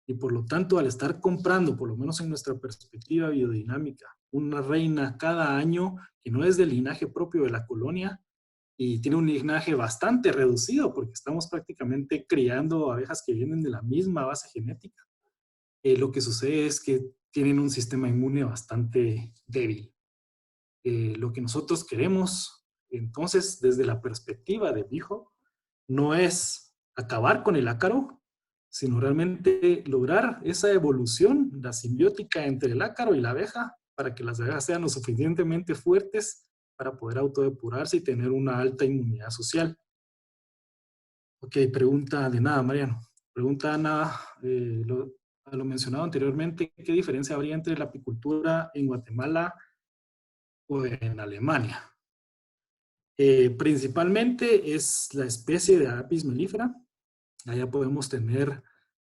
y por lo tanto al estar comprando, por lo menos en nuestra perspectiva biodinámica, una reina cada año que no es del linaje propio de la colonia y tiene un linaje bastante reducido porque estamos prácticamente criando abejas que vienen de la misma base genética. Lo que sucede es que tienen un sistema inmune bastante débil. Lo que nosotros queremos, entonces, desde la perspectiva de Beehoff, no es acabar con el ácaro, sino realmente lograr esa evolución, la simbiótica entre el ácaro y la abeja, para que las abejas sean lo suficientemente fuertes para poder autodepurarse y tener una alta inmunidad social. Ok, pregunta de nada, Mariano. Pregunta Ana, lo mencionado anteriormente, ¿qué diferencia habría entre la apicultura en Guatemala o en Alemania? Principalmente es la especie de Apis mellifera. Allá podemos tener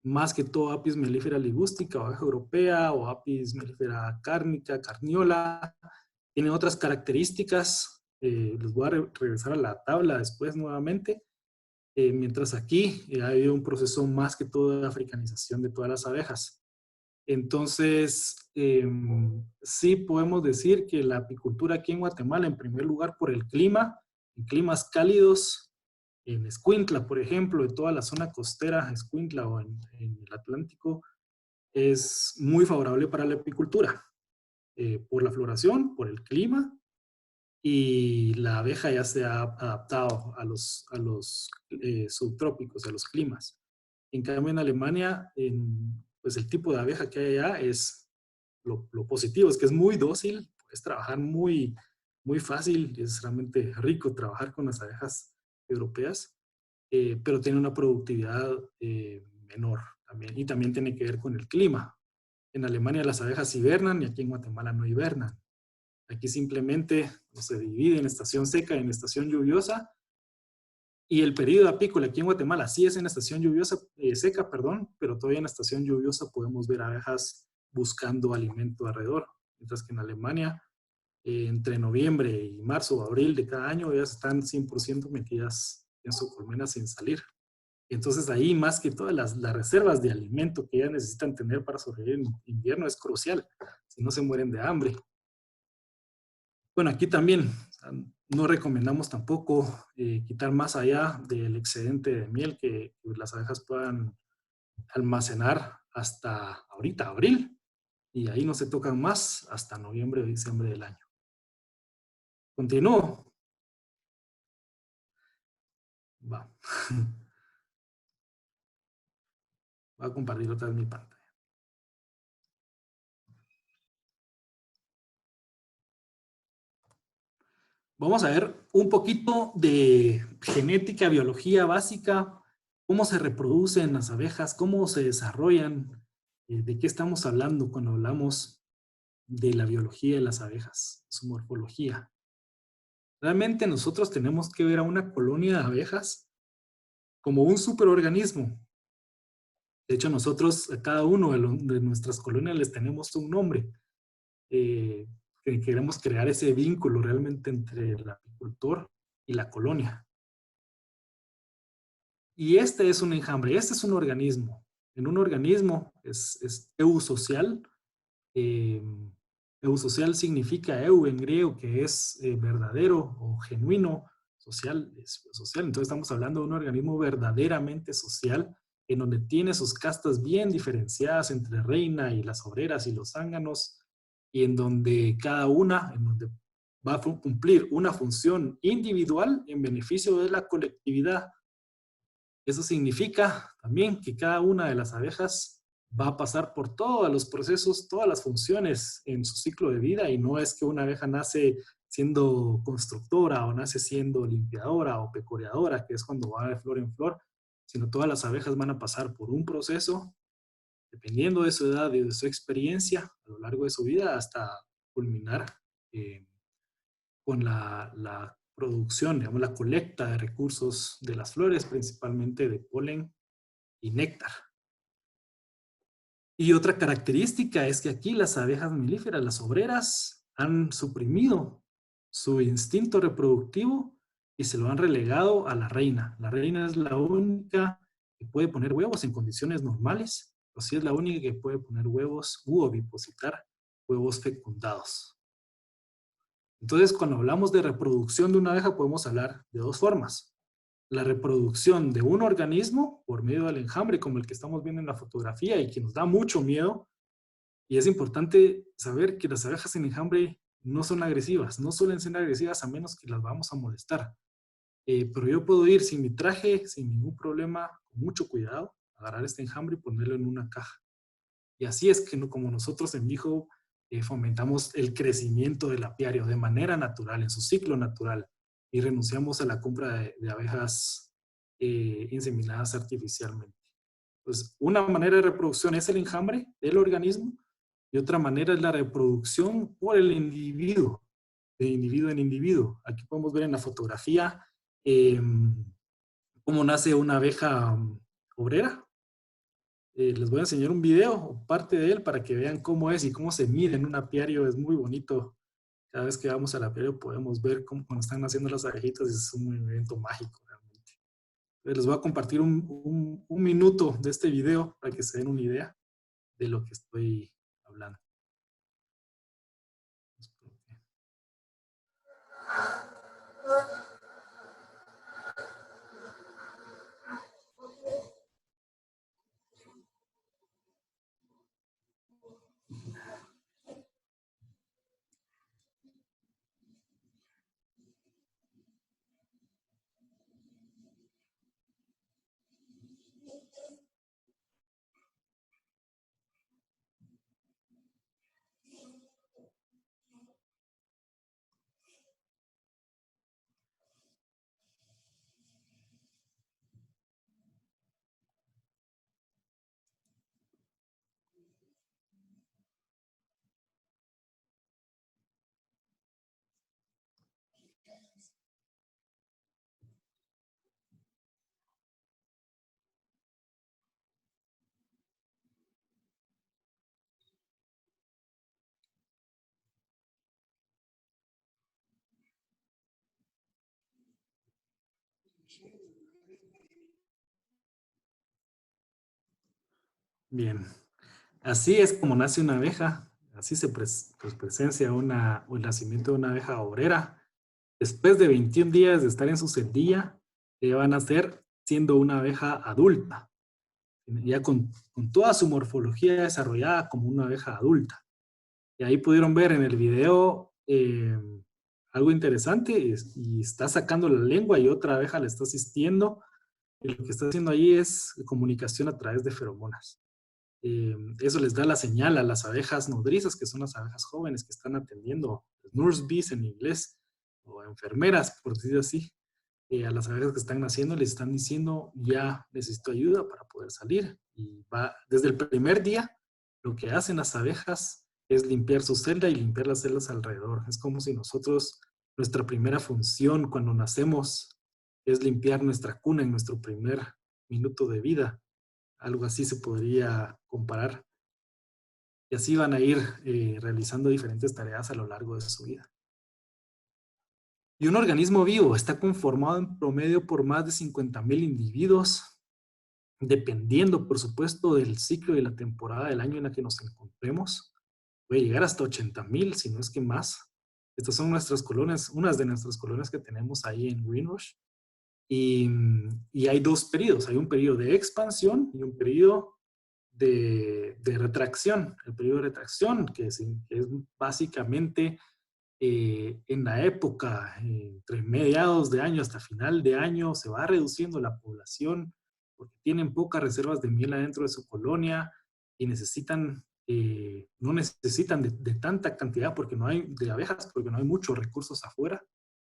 más que todo Apis mellifera ligustica o abeja europea o Apis mellifera cárnica, carniola. Tiene otras características. Les voy a regresar a la tabla después nuevamente. Mientras aquí ha habido un proceso más que todo de africanización de todas las abejas. Entonces, sí podemos decir que la apicultura aquí en Guatemala, en primer lugar por el clima, en climas cálidos, en Escuintla, por ejemplo, de toda la zona costera, Escuintla o en el Atlántico, es muy favorable para la apicultura, por la floración, por el clima, y la abeja ya se ha adaptado a los subtrópicos, a los climas. En cambio, en Alemania, pues el tipo de abeja que hay allá es lo positivo, es que es muy dócil, puedes trabajar muy fácil, es realmente rico trabajar con las abejas europeas, pero tiene una productividad menor también, y también tiene que ver con el clima. En Alemania las abejas hibernan y aquí en Guatemala no hibernan. Aquí simplemente se divide en estación seca y en estación lluviosa. Y el periodo apícola aquí en Guatemala sí es en estación lluviosa, seca, perdón, pero todavía en estación lluviosa podemos ver abejas buscando alimento alrededor. Mientras que en Alemania, entre noviembre y marzo o abril de cada año, ellas están 100% metidas en su colmena sin salir. Entonces ahí, más que todas las reservas de alimento que ellas necesitan tener para sobrevivir en invierno es crucial, si no se mueren de hambre. Bueno, aquí también o sea, no recomendamos tampoco quitar más allá del excedente de miel que las abejas puedan almacenar hasta ahorita, abril, y ahí no se tocan más hasta noviembre o diciembre del año. Continúo. Va. Voy a compartir otra vez mi pantalla. Vamos a ver un poquito de genética, biología básica, cómo se reproducen las abejas, cómo se desarrollan, de qué estamos hablando cuando hablamos de la biología de las abejas, su morfología. Realmente nosotros tenemos que ver a una colonia de abejas como un superorganismo. De hecho, nosotros a cada uno de nuestras colonias les tenemos un nombre. Que queremos crear ese vínculo realmente entre el apicultor y la colonia. Y este es un enjambre, este es un organismo. En un organismo es eusocial. Eusocial significa eu en griego, que es verdadero o genuino, social, es social. Entonces estamos hablando de un organismo verdaderamente social, en donde tiene sus castas bien diferenciadas entre reina y las obreras y los zánganos, y en donde cada una va a cumplir una función individual en beneficio de la colectividad. Eso significa también que cada una de las abejas va a pasar por todos los procesos, todas las funciones en su ciclo de vida, y no es que una abeja nace siendo constructora o nace siendo limpiadora o pecoreadora, que es cuando va de flor en flor, sino todas las abejas van a pasar por un proceso dependiendo de su edad y de su experiencia a lo largo de su vida hasta culminar con la producción, digamos, la colecta de recursos de las flores, principalmente de polen y néctar. Y otra característica es que aquí las abejas melíferas, las obreras, han suprimido su instinto reproductivo y se lo han relegado a la reina. La reina es la única que puede poner huevos en condiciones normales, o si es la única que puede poner huevos u ovipositar huevos fecundados. Entonces, cuando hablamos de reproducción de una abeja, podemos hablar de dos formas. La reproducción de un organismo por medio del enjambre, como el que estamos viendo en la fotografía y que nos da mucho miedo. Y es importante saber que las abejas en enjambre no son agresivas, no suelen ser agresivas a menos que las vamos a molestar. Pero yo puedo ir sin mi traje, sin ningún problema, con mucho cuidado, agarrar este enjambre y ponerlo en una caja. Y así es que como nosotros en Beehoven fomentamos el crecimiento del apiario de manera natural, en su ciclo natural, y renunciamos a la compra de abejas inseminadas artificialmente. Pues una manera de reproducción es el enjambre del organismo y otra manera es la reproducción por el individuo, de individuo en individuo. Aquí podemos ver en la fotografía cómo nace una abeja obrera. Les voy a enseñar un video o parte de él para que vean cómo es y cómo se mide en un apiario. Es muy bonito. Cada vez que vamos al apiario podemos ver cómo cuando están naciendo las abejitas. Es un evento mágico realmente. Les voy a compartir un minuto de este video para que se den una idea de lo que estoy hablando. Bien, así es como nace una abeja, así se presencia el nacimiento de una abeja obrera. Después de 21 días de estar en su celdilla, va a nacer siendo una abeja adulta, ya con toda su morfología desarrollada como una abeja adulta. Y ahí pudieron ver en el video algo interesante, y está sacando la lengua y otra abeja le está asistiendo. Y lo que está haciendo ahí es comunicación a través de feromonas. Eso les da la señal a las abejas nodrizas, que son las abejas jóvenes que están atendiendo, nurse bees en inglés, o enfermeras, por decirlo así. A las abejas que están naciendo les están diciendo, ya necesito ayuda para poder salir. Y va, desde el primer día, lo que hacen las abejas es limpiar su celda y limpiar las celdas alrededor. Es como si nosotros, nuestra primera función cuando nacemos es limpiar nuestra cuna en nuestro primer minuto de vida. Algo así se podría comparar. Y así van a ir realizando diferentes tareas a lo largo de su vida. Y un organismo vivo está conformado en promedio por más de 50,000 individuos, dependiendo, por supuesto, del ciclo y la temporada del año en la que nos encontremos. Puede llegar hasta 80,000, si no es que más. Estas son nuestras colonias, unas de nuestras colonias que tenemos ahí en Greenrush. Y hay dos periodos. Hay un periodo de expansión y un periodo de retracción. El periodo de retracción, que es básicamente en la época entre mediados de año hasta final de año, se va reduciendo la población porque tienen pocas reservas de miel adentro de su colonia y necesitan, no necesitan de tanta cantidad porque no hay de abejas, porque no hay muchos recursos afuera.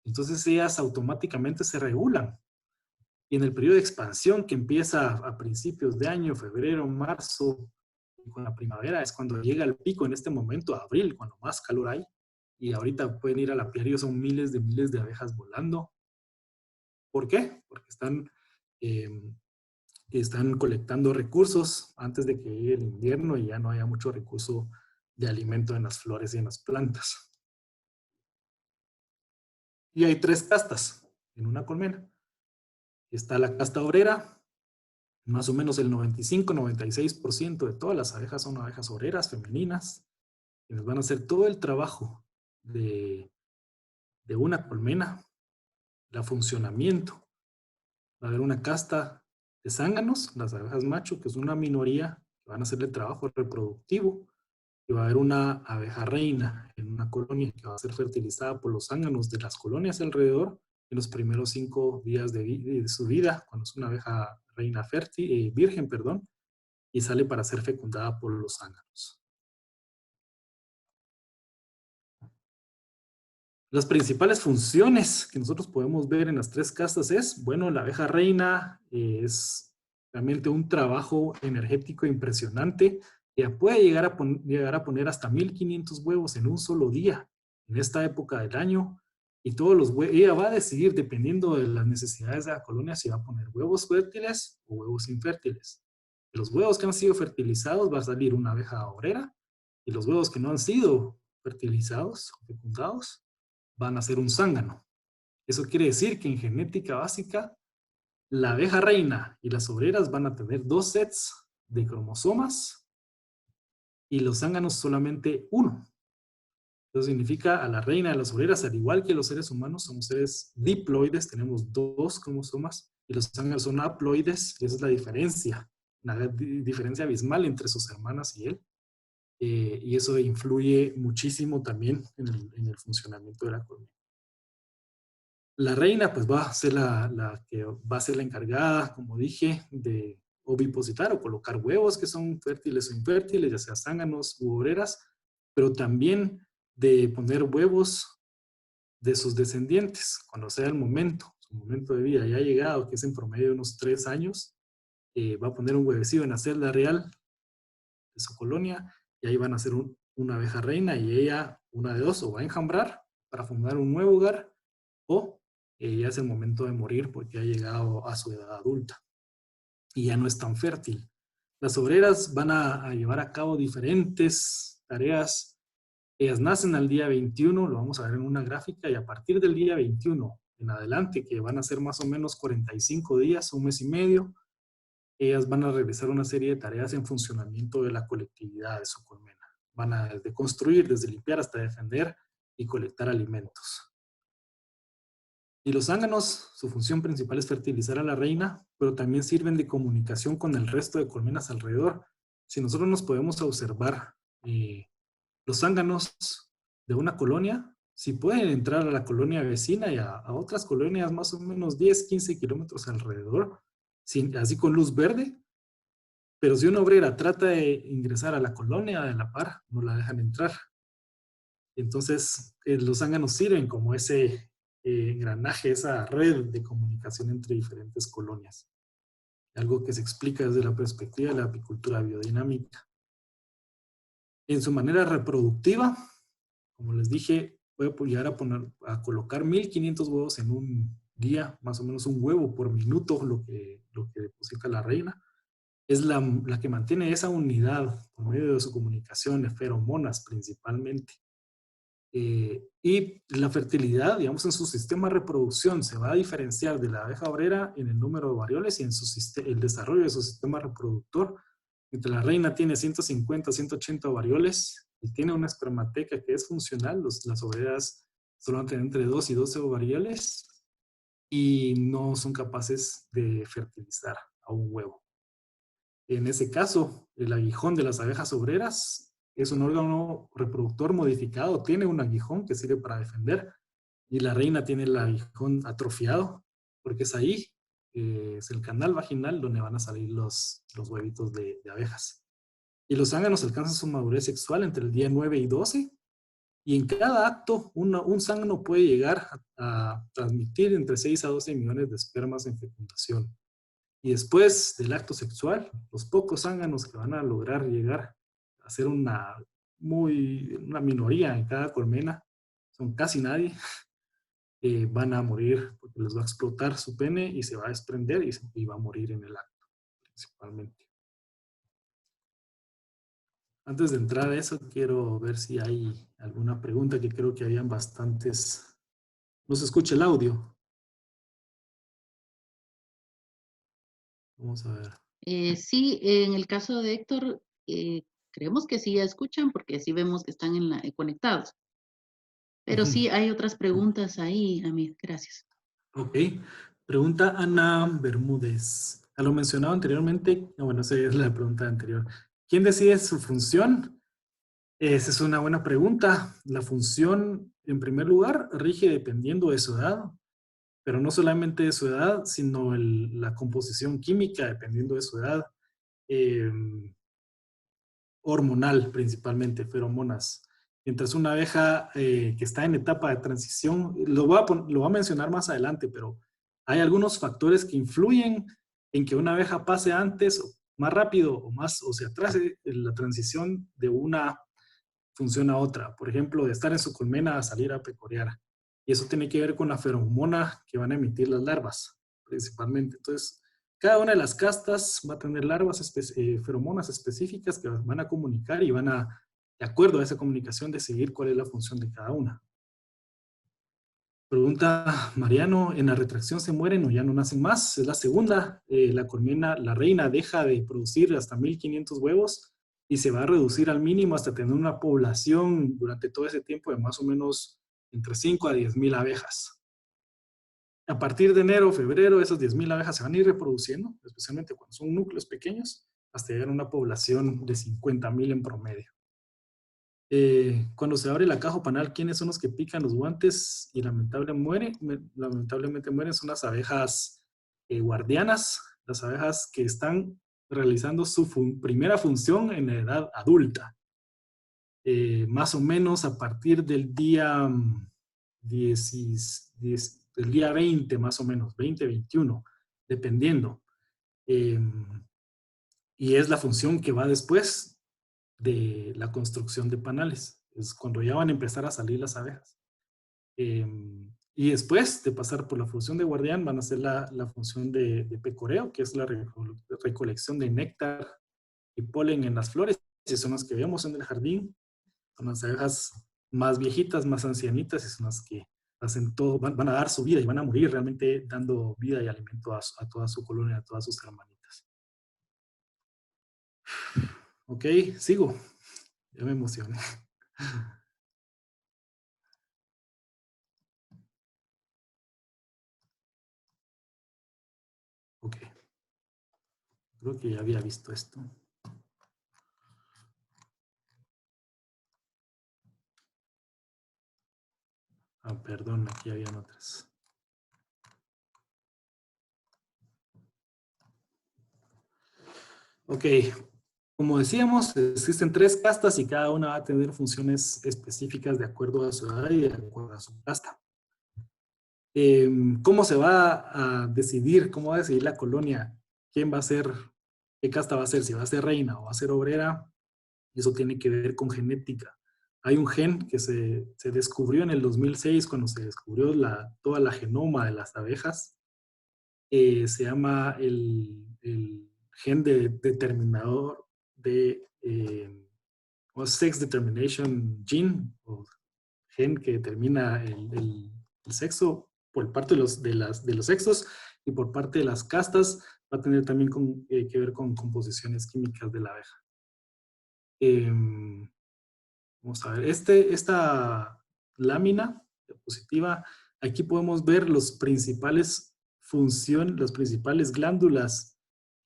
Entonces ellas automáticamente se regulan. Y en el periodo de expansión, que empieza a principios de año, febrero, marzo, con la primavera, es cuando llega el pico en este momento, abril, cuando más calor hay. Y ahorita pueden ir al apiario, son miles de abejas volando. ¿Por qué? Porque están colectando recursos antes de que llegue el invierno y ya no haya mucho recurso de alimento en las flores y en las plantas. Y hay 3 castas en una colmena. Está la casta obrera, más o menos el 95-96% de todas las abejas son abejas obreras femeninas. quienes van a hacer todo el trabajo de una colmena, el funcionamiento. Va a haber una casta de zánganos, las abejas macho, que es una minoría que van a hacer el trabajo reproductivo, y va a haber una abeja reina en una colonia que va a ser fertilizada por los zánganos de las colonias alrededor en los primeros 5 días de su vida, cuando es una abeja reina fértil, virgen, perdón, y sale para ser fecundada por los zánganos. Las principales funciones que nosotros podemos ver en las 3 castas es, bueno, la abeja reina es realmente un trabajo energético impresionante. Ella puede llegar a poner hasta 1500 huevos en un solo día, en esta época del año, y todos los huevos, ella va a decidir, dependiendo de las necesidades de la colonia, si va a poner huevos fértiles o huevos infértiles. De los huevos que han sido fertilizados va a salir una abeja obrera, y los huevos que no han sido fertilizados o fecundados van a ser un zángano. Eso quiere decir que en genética básica, la abeja reina y las obreras van a tener 2 sets de cromosomas y los zánganos solamente 1. Eso significa a la reina y a las obreras, al igual que los seres humanos, somos seres diploides, tenemos 2 cromosomas y los zánganos son haploides, y esa es la diferencia, una diferencia abismal entre sus hermanas y él. Y eso influye muchísimo también en el funcionamiento de la colonia. La reina pues va a ser la que va a ser la encargada, como dije, de ovipositar o colocar huevos que son fértiles o infértiles, ya sea zánganos u obreras, pero también de poner huevos de sus descendientes, cuando sea el momento, su momento de vida ya ha llegado, que es en promedio de unos 3 años, va a poner un huevecillo en la celda real de su colonia, y ahí van a ser una abeja reina, y ella, una de dos, o va a enjambrar para fundar un nuevo hogar, o ya es el momento de morir porque ha llegado a su edad adulta y ya no es tan fértil. Las obreras van a llevar a cabo diferentes tareas. Ellas nacen al día 21, lo vamos a ver en una gráfica, y a partir del día 21 en adelante, que van a ser más o menos 45 días, un mes y medio, ellas van a realizar una serie de tareas en funcionamiento de la colectividad de su colmena. Van a desde construir, desde limpiar hasta defender y colectar alimentos. Y los zánganos, su función principal es fertilizar a la reina, pero también sirven de comunicación con el resto de colmenas alrededor. Si nosotros nos podemos observar, los zánganos de una colonia, si pueden entrar a la colonia vecina y a otras colonias más o menos 10, 15 kilómetros alrededor, así con luz verde, pero si una obrera trata de ingresar a la colonia de la par, no la dejan entrar. Entonces, los zánganos sirven como ese engranaje, esa red de comunicación entre diferentes colonias. Algo que se explica desde la perspectiva de la apicultura biodinámica. En su manera reproductiva, como les dije, puede llegar a colocar 1500 huevos en un día, más o menos un huevo por minuto, lo que deposita la reina. Es la que mantiene esa unidad por medio de su comunicación, de feromonas principalmente. Y la fertilidad, digamos, en su sistema de reproducción se va a diferenciar de la abeja obrera en el número de varioles y en el desarrollo de su sistema reproductor. Mientras la reina tiene 150, 180 varioles y tiene una espermateca que es funcional, las obreras solo van a tener entre 2 y 12 varioles y no son capaces de fertilizar a un huevo. En ese caso, el aguijón de las abejas obreras es un órgano reproductor modificado, tiene un aguijón que sirve para defender, y la reina tiene el aguijón atrofiado, porque es ahí, es el canal vaginal donde van a salir los huevitos de abejas. Y los zánganos alcanzan su madurez sexual entre el día 9 y 12, y en cada acto un zángano puede llegar a transmitir entre 6 a 12 millones de espermas en fecundación. Y después del acto sexual, los pocos zánganos que van a lograr llegar a ser una minoría en cada colmena, son casi nadie, van a morir porque les va a explotar su pene y se va a desprender y va a morir en el acto, principalmente. Antes de entrar a eso, quiero ver si hay alguna pregunta, que creo que habían bastantes. ¿No se escucha el audio? Vamos a ver. Sí, en el caso de Héctor, creemos que sí ya escuchan porque sí vemos que están conectados. Pero sí hay otras preguntas ahí, Amir. Gracias. Ok. Pregunta Ana Bermúdez. A lo mencionado anteriormente, bueno, esa es la pregunta anterior. ¿Quién decide su función? Esa es una buena pregunta. La función, en primer lugar, rige dependiendo de su edad, pero no solamente de su edad, sino la composición química, dependiendo de su edad, hormonal principalmente, feromonas. Mientras una abeja que está en etapa de transición, lo voy a mencionar más adelante, pero hay algunos factores que influyen en que una abeja pase antes, o más rápido o se atrase en la transición de una función a otra. Por ejemplo, de estar en su colmena a salir a pecorear. Y eso tiene que ver con la feromona que van a emitir las larvas, principalmente. Entonces, cada una de las castas va a tener larvas, feromonas específicas que van a comunicar y van a, de acuerdo a esa comunicación, decidir cuál es la función de cada una. Pregunta Mariano, ¿en la retracción se mueren o ya no nacen más? Es la segunda. La colmena, la reina deja de producir hasta 1500 huevos y se va a reducir al mínimo hasta tener una población durante todo ese tiempo de más o menos entre 5 a 10,000 abejas. A partir de enero o febrero, esas 10,000 abejas se van a ir reproduciendo, especialmente cuando son núcleos pequeños, hasta llegar a una población de 50,000 en promedio. Cuando se abre la caja panal, ¿quiénes son los que pican los guantes y lamentablemente mueren? Son las abejas guardianas, las abejas que están realizando su primera función en la edad adulta. Más o menos a partir del día 20, más o menos, 20, 21, dependiendo. Y es la función que va después de la construcción de panales. Es cuando ya van a empezar a salir las abejas. Y después de pasar por la función de guardián, van a hacer la función de pecoreo, que es la recolección de néctar y polen en las flores, y son las que vemos en el jardín. Son las abejas más viejitas, más ancianitas, y son las que hacen todo, van a dar su vida y van a morir realmente dando vida y alimento a toda su colonia, a todas sus hermanitas. Ok, sigo. Ya me emocioné. Ok. Creo que ya había visto esto. Ah, perdón, aquí habían otras. Ok. Como decíamos, existen 3 castas y cada una va a tener funciones específicas de acuerdo a su edad y de acuerdo a su casta. ¿Cómo se va a decidir? ¿Cómo va a decidir la colonia? ¿Quién va a ser? ¿Qué casta va a ser? Si va a ser reina o va a ser obrera. Eso tiene que ver con genética. Hay un gen que se descubrió en el 2006 cuando se descubrió toda la genoma de las abejas. Se llama el gen determinador de o sex determination gene, o gen que determina el sexo por parte de los sexos, y por parte de las castas va a tener también que ver con composiciones químicas de la abeja. Vamos a ver, esta lámina diapositiva, aquí podemos ver las principales glándulas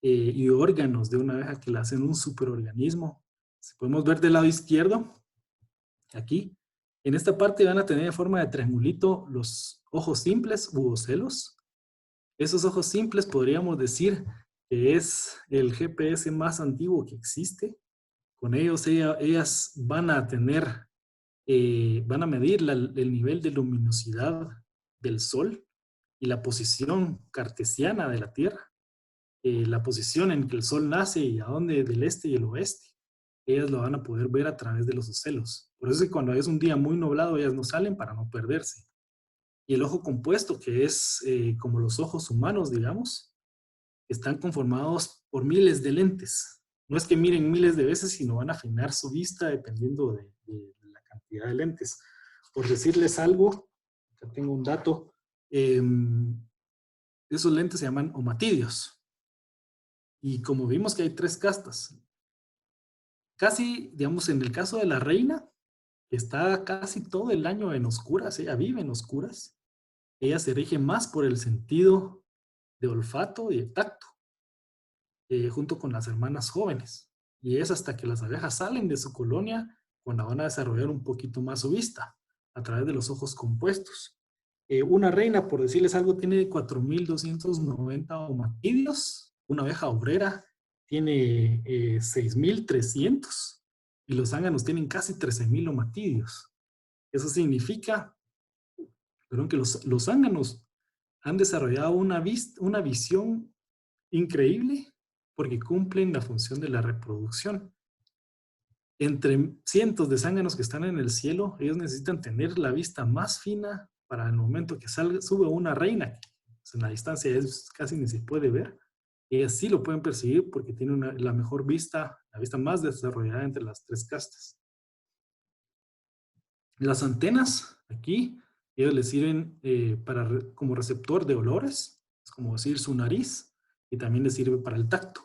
y órganos de una abeja que la hacen un superorganismo. Si podemos ver del lado izquierdo, aquí, en esta parte van a tener de forma de triangulito los ojos simples u ocelos. Esos ojos simples podríamos decir que es el GPS más antiguo que existe. Con ellos ellas van a tener, van a medir el nivel de luminosidad del Sol y la posición cartesiana de la Tierra. La posición en que el Sol nace y a dónde del este y el oeste. Ellas lo van a poder ver a través de los ocelos. Por eso es que cuando es un día muy nublado, ellas no salen para no perderse. Y el ojo compuesto, que es como los ojos humanos, digamos, están conformados por miles de lentes. No es que miren miles de veces, sino van a afinar su vista dependiendo de la cantidad de lentes. Por decirles algo, acá tengo un dato, esos lentes se llaman omatidios. Y como vimos que hay 3 castas, casi, digamos, en el caso de la reina, que está casi todo el año en oscuras, ella vive en oscuras, ella se rige más por el sentido de olfato y de tacto, junto con las hermanas jóvenes. Y es hasta que las abejas salen de su colonia cuando van a desarrollar un poquito más su vista, a través de los ojos compuestos. Una reina, por decirles algo, tiene 4.290 omatídeos. Una abeja obrera tiene 6.300. Y los zánganos tienen casi 13.000 omatídeos. Eso significa, perdón, que los zánganos han desarrollado una visión increíble porque cumplen la función de la reproducción. Entre cientos de zánganos que están en el cielo, ellos necesitan tener la vista más fina para el momento que sube una reina. Pues en la distancia casi ni se puede ver. Ellas sí lo pueden percibir porque tienen la mejor vista, la vista más desarrollada entre las tres castas. Las antenas, aquí, ellos les sirven como receptor de olores, es como decir su nariz, y también les sirve para el tacto.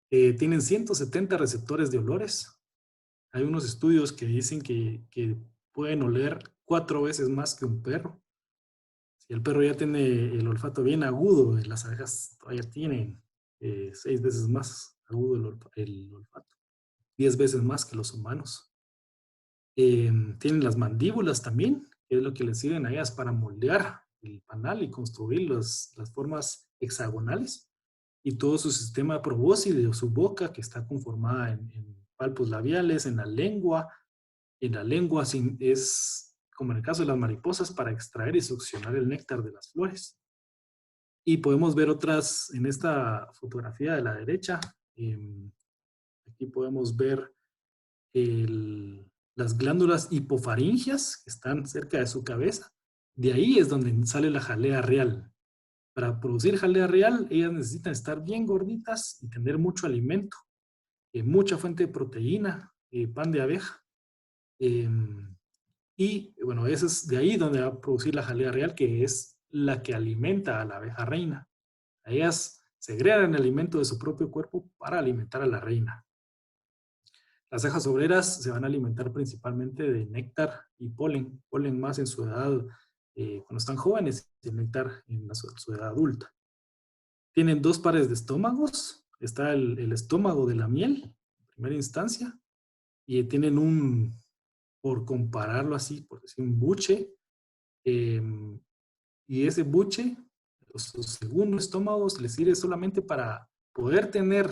Tienen 170 receptores de olores. Hay unos estudios que dicen que pueden oler 4 veces más que un perro. Si el perro ya tiene el olfato bien agudo, las abejas todavía tienen 6 veces más agudo el olfato. 10 veces más que los humanos. Tienen las mandíbulas también, que es lo que les sirven a ellas para moldear el panal y construir las formas hexagonales. Y todo su sistema probóscide o su boca, que está conformada en palpos labiales, en la lengua. En la lengua es, como en el caso de las mariposas, para extraer y succionar el néctar de las flores. Y podemos ver otras en esta fotografía de la derecha. Aquí podemos ver las glándulas hipofaringias que están cerca de su cabeza. De ahí es donde sale la jalea real. Para producir jalea real, ellas necesitan estar bien gorditas y tener mucho alimento, mucha fuente de proteína, pan de abeja. Y bueno, eso es de ahí donde va a producir la jalea real, que es la que alimenta a la abeja reina. Ellas segregan el alimento de su propio cuerpo para alimentar a la reina. Las abejas obreras se van a alimentar principalmente de néctar y polen más en su edad, cuando están jóvenes, y néctar en su edad adulta. Tienen 2 pares de estómagos. Está el estómago de la miel, en primera instancia, y tienen por compararlo así, por decir, un buche, y ese buche, su segundo estómago, les sirve solamente para poder tener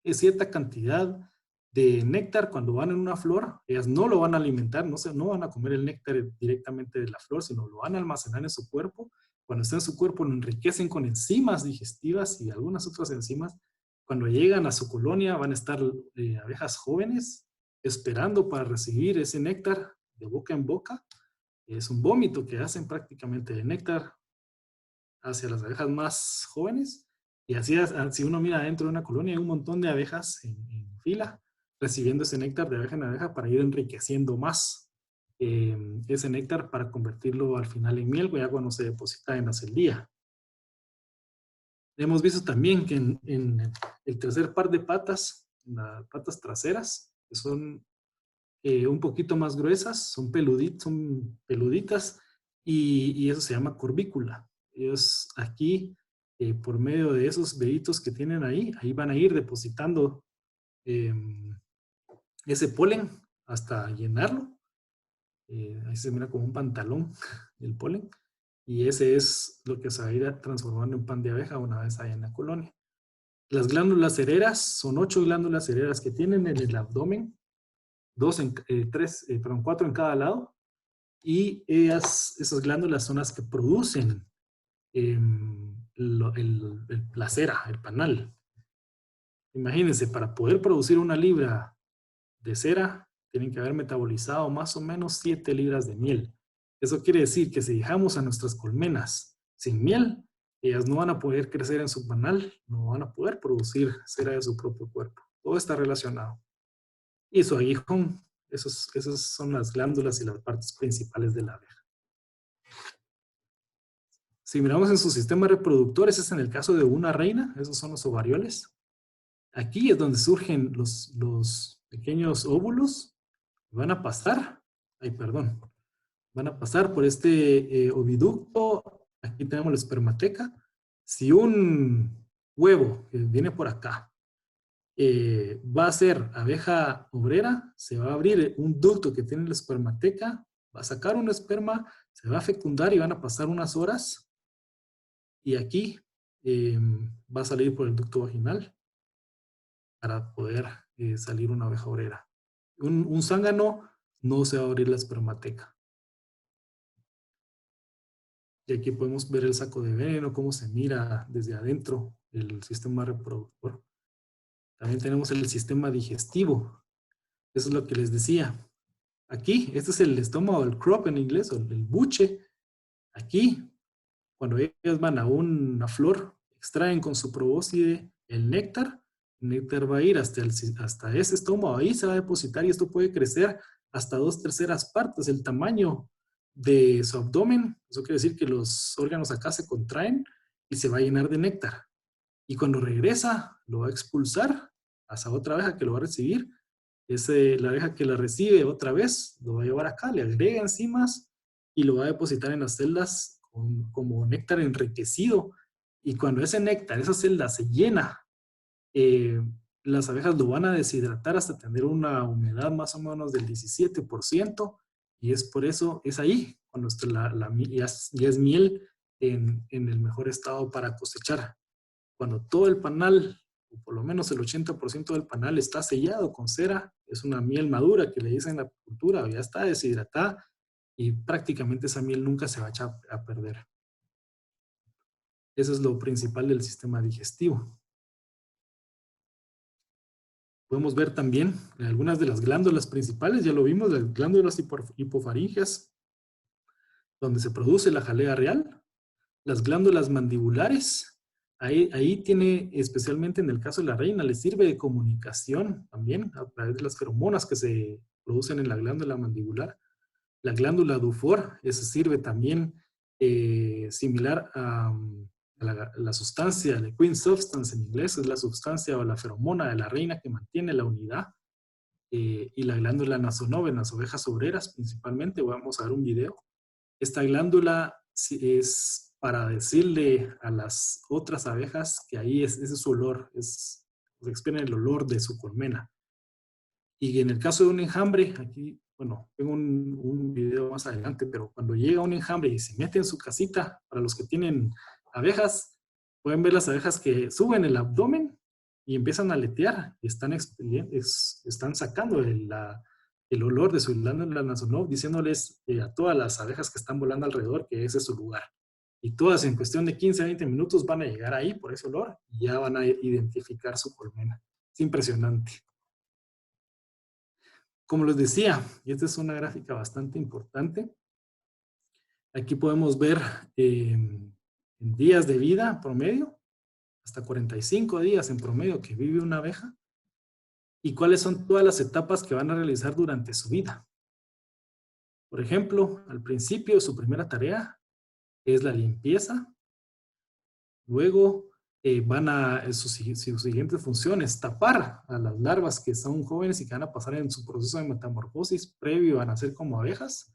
cierta cantidad de néctar cuando van en una flor. Ellas no lo van a alimentar, no van a comer el néctar directamente de la flor, sino lo van a almacenar en su cuerpo. Cuando está en su cuerpo lo enriquecen con enzimas digestivas y algunas otras enzimas. Cuando llegan a su colonia van a estar abejas jóvenes esperando para recibir ese néctar de boca en boca. Es un vómito que hacen prácticamente de néctar hacia las abejas más jóvenes. Y así, si uno mira dentro de una colonia, hay un montón de abejas en fila recibiendo ese néctar de abeja en abeja para ir enriqueciendo más ese néctar para convertirlo al final en miel, ya cuando se deposita en la celdía. Hemos visto también que en el tercer par de patas, las patas traseras, que son un poquito más gruesas, son peluditas y eso se llama corbícula. Ellos aquí, por medio de esos deditos que tienen ahí van a ir depositando ese polen hasta llenarlo. Ahí se mira como un pantalón el polen. Y ese es lo que se va a ir transformando en pan de abeja una vez ahí en la colonia. Las glándulas cereras son 8 glándulas cereras que tienen en el abdomen, 4 en cada lado. Y esas glándulas son las que producen la cera, el panal. Imagínense, para poder producir 1 libra de cera, tienen que haber metabolizado más o menos 7 libras de miel. Eso quiere decir que si dejamos a nuestras colmenas sin miel, ellas no van a poder crecer en su panal, no van a poder producir cera de su propio cuerpo. Todo está relacionado. Y su aguijón, esas son las glándulas y las partes principales de la abeja. Si miramos en su sistema reproductor, ese es en el caso de una reina, esos son los ovarioles. Aquí es donde surgen los pequeños óvulos. Van a pasar, van a pasar por este oviducto. Aquí tenemos la espermateca. Si un huevo que viene por acá va a ser abeja obrera, se va a abrir un ducto que tiene la espermateca, va a sacar un esperma, se va a fecundar y van a pasar unas horas. Y aquí va a salir por el ducto vaginal para poder salir una abeja obrera. Un zángano no se va a abrir la espermateca. Y aquí podemos ver el saco de veneno, cómo se mira desde adentro el sistema reproductor. También tenemos el sistema digestivo. Eso es lo que les decía. Aquí, este es el estómago, el crop en inglés, o el buche. Aquí, cuando ellos van a una flor, extraen con su probóscide el néctar va a ir hasta ese estómago, ahí se va a depositar y esto puede crecer hasta 2/3 partes el tamaño de su abdomen. Eso quiere decir que los órganos acá se contraen y se va a llenar de néctar. Y cuando regresa, lo va a expulsar hacia otra abeja que lo va a recibir. La abeja que la recibe otra vez, lo va a llevar acá, le agrega enzimas y lo va a depositar en las celdas como néctar enriquecido. Y cuando ese néctar, esa celda se llena, las abejas lo van a deshidratar hasta tener una humedad más o menos del 17%, y es por eso, es ahí cuando ya es miel en el mejor estado para cosechar. Cuando todo el panal, o por lo menos el 80% del panal está sellado con cera, es una miel madura que le dicen en la apicultura, ya está deshidratada y prácticamente esa miel nunca se va a echar a perder. Eso es lo principal del sistema digestivo. Podemos ver también algunas de las glándulas principales, ya lo vimos, las glándulas hipofaringeas, donde se produce la jalea real, las glándulas mandibulares, ahí tiene, especialmente en el caso de la reina, le sirve de comunicación también a través de las feromonas que se producen en la glándula mandibular. La glándula Dufour, esa sirve también similar a la sustancia, la queen substance en inglés, es la sustancia o la feromona de la reina que mantiene la unidad. Y la glándula nasonova en las ovejas obreras principalmente, vamos a ver un video. Esta glándula es para decirle a las otras abejas que ahí ese es su olor, se expenden el olor de su colmena. Y en el caso de un enjambre, aquí, bueno, tengo un video más adelante, pero cuando llega un enjambre y se mete en su casita, para los que tienen abejas, pueden ver las abejas que suben el abdomen y empiezan a aletear y están sacando el olor de su glándula nasonova, diciéndoles a todas las abejas que están volando alrededor que ese es su lugar. Y todas en cuestión de 15 a 20 minutos van a llegar ahí por ese olor y ya van a identificar su colmena. Es impresionante. Como les decía, y esta es una gráfica bastante importante, aquí podemos ver en días de vida promedio, hasta 45 días en promedio que vive una abeja, y cuáles son todas las etapas que van a realizar durante su vida. Por ejemplo, al principio su primera tarea es la limpieza, luego su siguiente función es tapar a las larvas que son jóvenes y que van a pasar en su proceso de metamorfosis previo a nacer como abejas.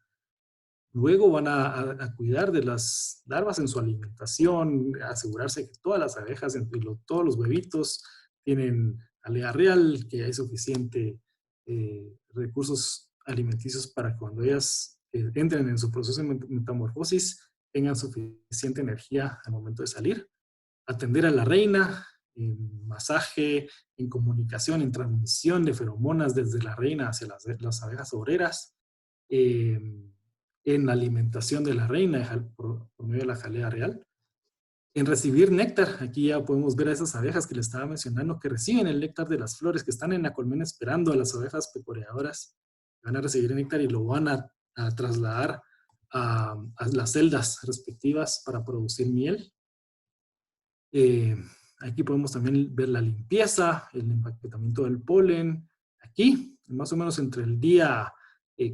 Luego van a cuidar de las larvas en su alimentación, asegurarse que todas las abejas, todos los huevitos, tienen jalea real, que hay suficiente recursos alimenticios para que cuando ellas entren en su proceso de metamorfosis tengan suficiente energía al momento de salir. Atender a la reina en masaje, en comunicación, en transmisión de feromonas desde la reina hacia las abejas obreras, en la alimentación de la reina por medio de la jalea real, en recibir néctar. Aquí ya podemos ver a esas abejas que les estaba mencionando que reciben el néctar de las flores, que están en la colmena esperando a las abejas pecoreadoras. Van a recibir el néctar y lo van a trasladar a las celdas respectivas para producir miel. Aquí podemos también ver la limpieza, el empaquetamiento del polen. Aquí, más o menos entre el día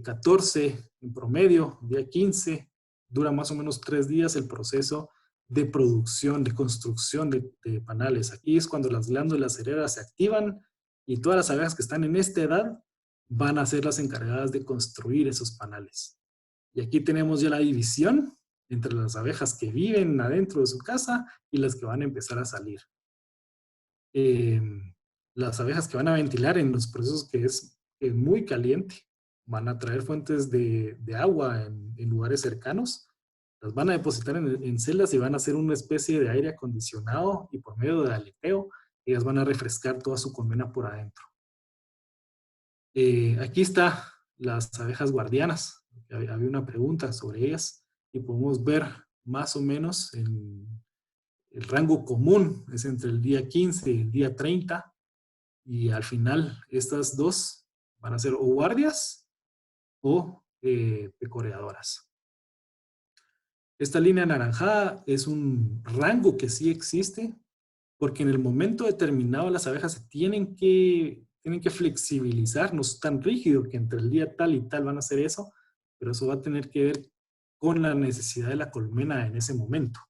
14 en promedio, día 15, dura más o menos 3 días el proceso de producción, de construcción de panales. Aquí es cuando las glándulas cerebrales se activan y todas las abejas que están en esta edad van a ser las encargadas de construir esos panales. Y aquí tenemos ya la división entre las abejas que viven adentro de su casa y las que van a empezar a salir. Las abejas que van a ventilar en los procesos que es muy caliente, van a traer fuentes de agua en lugares cercanos, las van a depositar en celdas y van a hacer una especie de aire acondicionado y por medio de aleteo, ellas van a refrescar toda su colmena por adentro. Aquí está las abejas guardianas. Había una pregunta sobre ellas y podemos ver más o menos el rango común es entre el día 15 y el día 30 y al final estas dos van a ser o guardias o pecoreadoras. Esta línea anaranjada es un rango que sí existe porque en el momento determinado las abejas se tienen que flexibilizar, no es tan rígido que entre el día tal y tal van a hacer eso, pero eso va a tener que ver con la necesidad de la colmena en ese momento.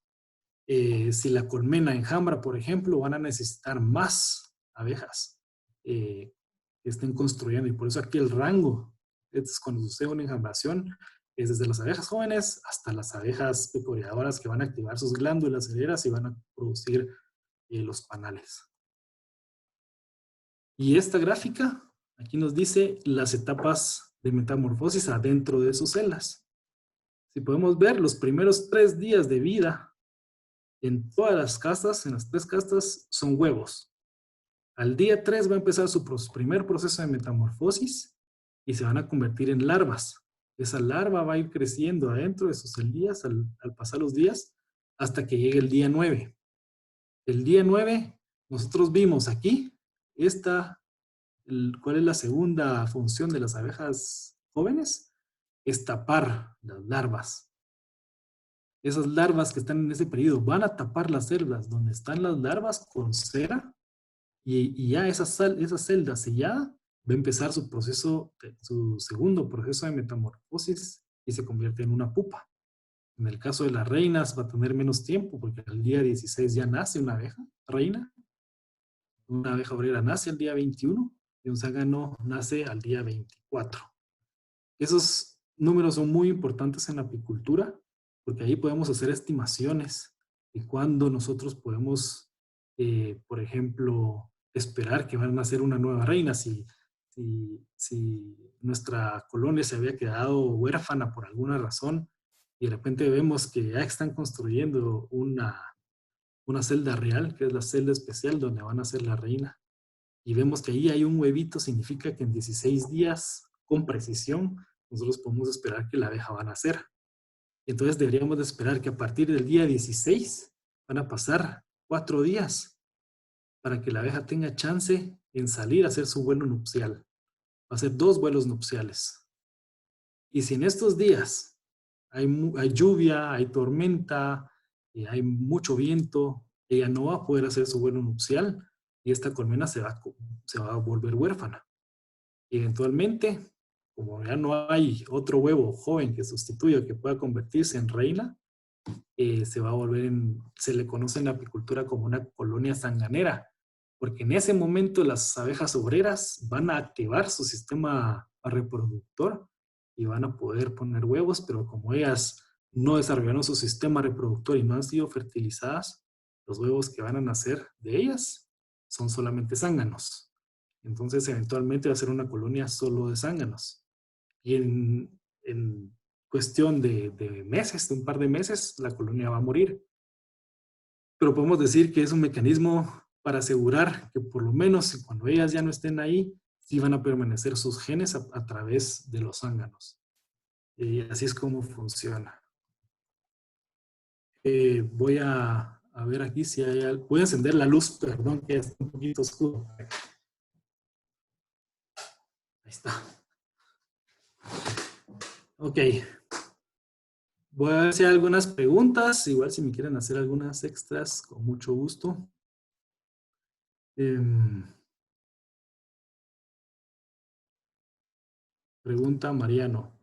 Si la colmena enjambra, por ejemplo, van a necesitar más abejas que estén construyendo y por eso aquí el rango, es cuando sucede una enjambración, es desde las abejas jóvenes hasta las abejas pecoreadoras que van a activar sus glándulas cerebrales y van a producir los panales. Y esta gráfica aquí nos dice las etapas de metamorfosis adentro de sus celdas. Si podemos ver los primeros 3 días de vida en todas las castas, en las 3 castas, son huevos. Al día 3 va a empezar su primer proceso de metamorfosis y se van a convertir en larvas. Esa larva va a ir creciendo adentro de sus celdillas al pasar los días hasta que llegue el día 9. El día 9, nosotros vimos aquí, ¿cuál es la segunda función de las abejas jóvenes? Es tapar las larvas. Esas larvas que están en ese periodo van a tapar las celdas donde están las larvas con cera y ya esa celda sellada va a empezar su segundo proceso de metamorfosis y se convierte en una pupa. En el caso de las reinas va a tener menos tiempo porque al día 16 ya nace una abeja reina. Una abeja obrera nace al día 21 y un zángano nace al día 24. Esos números son muy importantes en la apicultura porque ahí podemos hacer estimaciones de cuándo nosotros podemos, por ejemplo, esperar que van a nacer una nueva reina. Si nuestra colonia se había quedado huérfana por alguna razón y de repente vemos que ya están construyendo una celda real, que es la celda especial donde van a ser la reina, y vemos que ahí hay un huevito, significa que en 16 días, con precisión, nosotros podemos esperar que la abeja va a nacer. Entonces deberíamos de esperar que a partir del día 16 van a pasar 4 días para que la abeja tenga chance en salir a hacer su vuelo nupcial. Va a ser 2 vuelos nupciales. Y si en estos días hay lluvia, hay tormenta, hay mucho viento, ella no va a poder hacer su vuelo nupcial y esta colmena se va a volver huérfana. Y eventualmente, como ya no hay otro huevo joven que sustituya, que pueda convertirse en reina, se va a volver se le conoce en la apicultura como una colonia sanganera, porque en ese momento las abejas obreras van a activar su sistema reproductor y van a poder poner huevos, pero como ellas no desarrollaron su sistema reproductor y no han sido fertilizadas, los huevos que van a nacer de ellas son solamente zánganos. Entonces, eventualmente va a ser una colonia solo de zánganos. Y en cuestión de meses, de un par de meses, la colonia va a morir. Pero podemos decir que es un mecanismo para asegurar que por lo menos cuando ellas ya no estén ahí, sí van a permanecer sus genes a través de los zánganos. Y así es como funciona. Voy a ver aquí si hay algo. Voy a encender la luz, perdón, que está un poquito oscuro. Ahí está. Ok. Voy a ver si hay algunas preguntas. Igual si me quieren hacer algunas extras, con mucho gusto. Pregunta Mariano.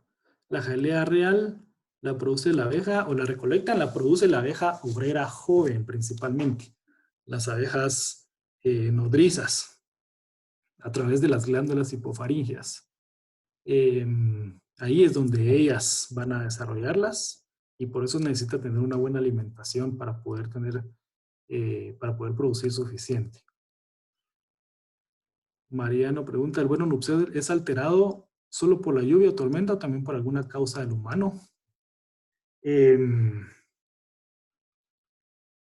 ¿La jalea real la produce la abeja, o la recolectan, la produce la abeja obrera joven principalmente. Las abejas nodrizas, a través de las glándulas hipofaríngeas. Ahí es donde ellas van a desarrollarlas, y por eso necesita tener una buena alimentación para poder producir suficiente. Mariano pregunta, ¿el vuelo nupcial es alterado solo por la lluvia o tormenta o también por alguna causa del humano?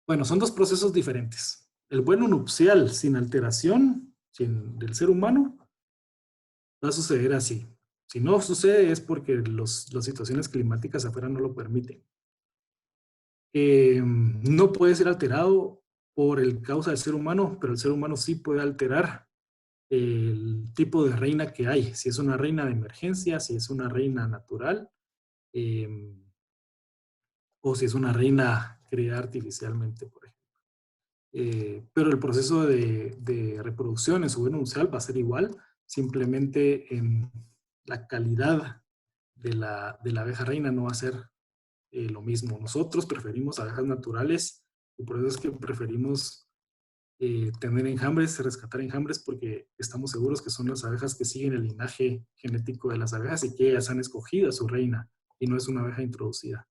Bueno, son dos procesos diferentes. El vuelo nupcial sin alteración del ser humano va a suceder así. Si no sucede es porque las situaciones climáticas afuera no lo permiten. No puede ser alterado por el causa del ser humano, pero el ser humano sí puede alterar el tipo de reina que hay. Si es una reina de emergencia, si es una reina natural, o si es una reina creada artificialmente, por ejemplo. Pero el proceso de reproducción en su vuelo nupcial va a ser igual, simplemente en la calidad de la abeja reina no va a ser lo mismo. Nosotros preferimos abejas naturales, y por eso es que preferimos tener enjambres, rescatar enjambres, porque estamos seguros que son las abejas que siguen el linaje genético de las abejas y que ellas han escogido a su reina y no es una abeja introducida.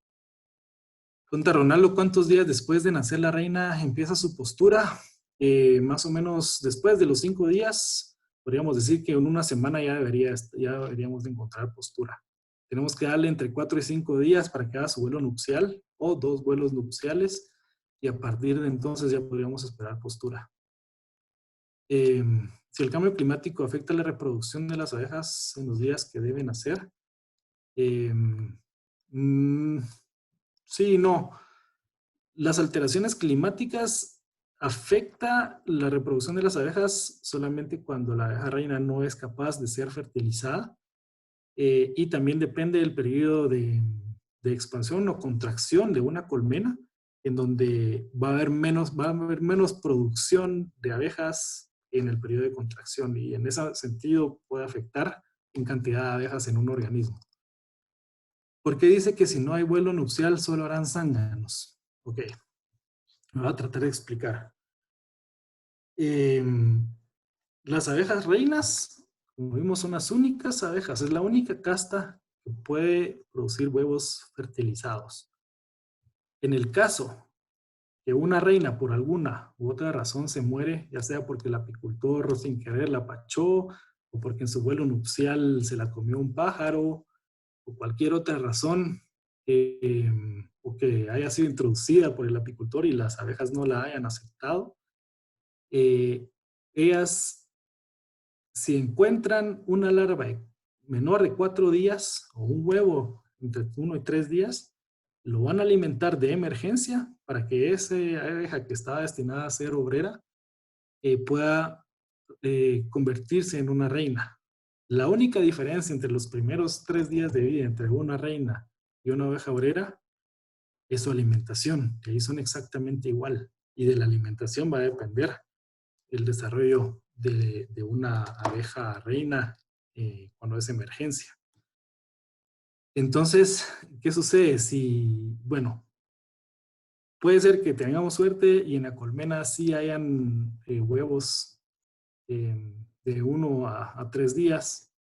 Pregunta Ronaldo, ¿cuántos días después de nacer la reina empieza su postura? Más o menos después de los 5 días, podríamos decir que en una semana ya deberíamos de encontrar postura. Tenemos que darle entre 4 y 5 días para que haga su vuelo nupcial o 2 vuelos nupciales, y a partir de entonces ya podríamos esperar postura. Si el cambio climático afecta la reproducción de las abejas en los días que deben nacer, sí y no. Las alteraciones climáticas afectan la reproducción de las abejas solamente cuando la abeja reina no es capaz de ser fertilizada, y también depende del periodo de expansión o contracción de una colmena, en donde va a haber menos producción de abejas en el periodo de contracción, y en ese sentido puede afectar en cantidad de abejas en un organismo. ¿Por qué dice que si no hay vuelo nupcial solo harán zánganos? Ok, me voy a tratar de explicar. Las abejas reinas, como vimos, son las únicas abejas, es la única casta que puede producir huevos fertilizados. En el caso que una reina por alguna u otra razón se muere, ya sea porque el apicultor sin querer la pachó, o porque en su vuelo nupcial se la comió un pájaro, o cualquier otra razón, o que haya sido introducida por el apicultor y las abejas no la hayan aceptado, ellas, si encuentran una larva menor de 4 días o un huevo entre 1 y 3 días, lo van a alimentar de emergencia para que esa abeja que estaba destinada a ser obrera pueda convertirse en una reina. La única diferencia entre los primeros 3 días de vida entre una reina y una abeja obrera es su alimentación, que ahí son exactamente igual. Y de la alimentación va a depender el desarrollo de una abeja reina cuando es emergencia. Entonces, ¿qué sucede? Bueno, puede ser que tengamos suerte y en la colmena sí hayan huevos de 1 a 3 días,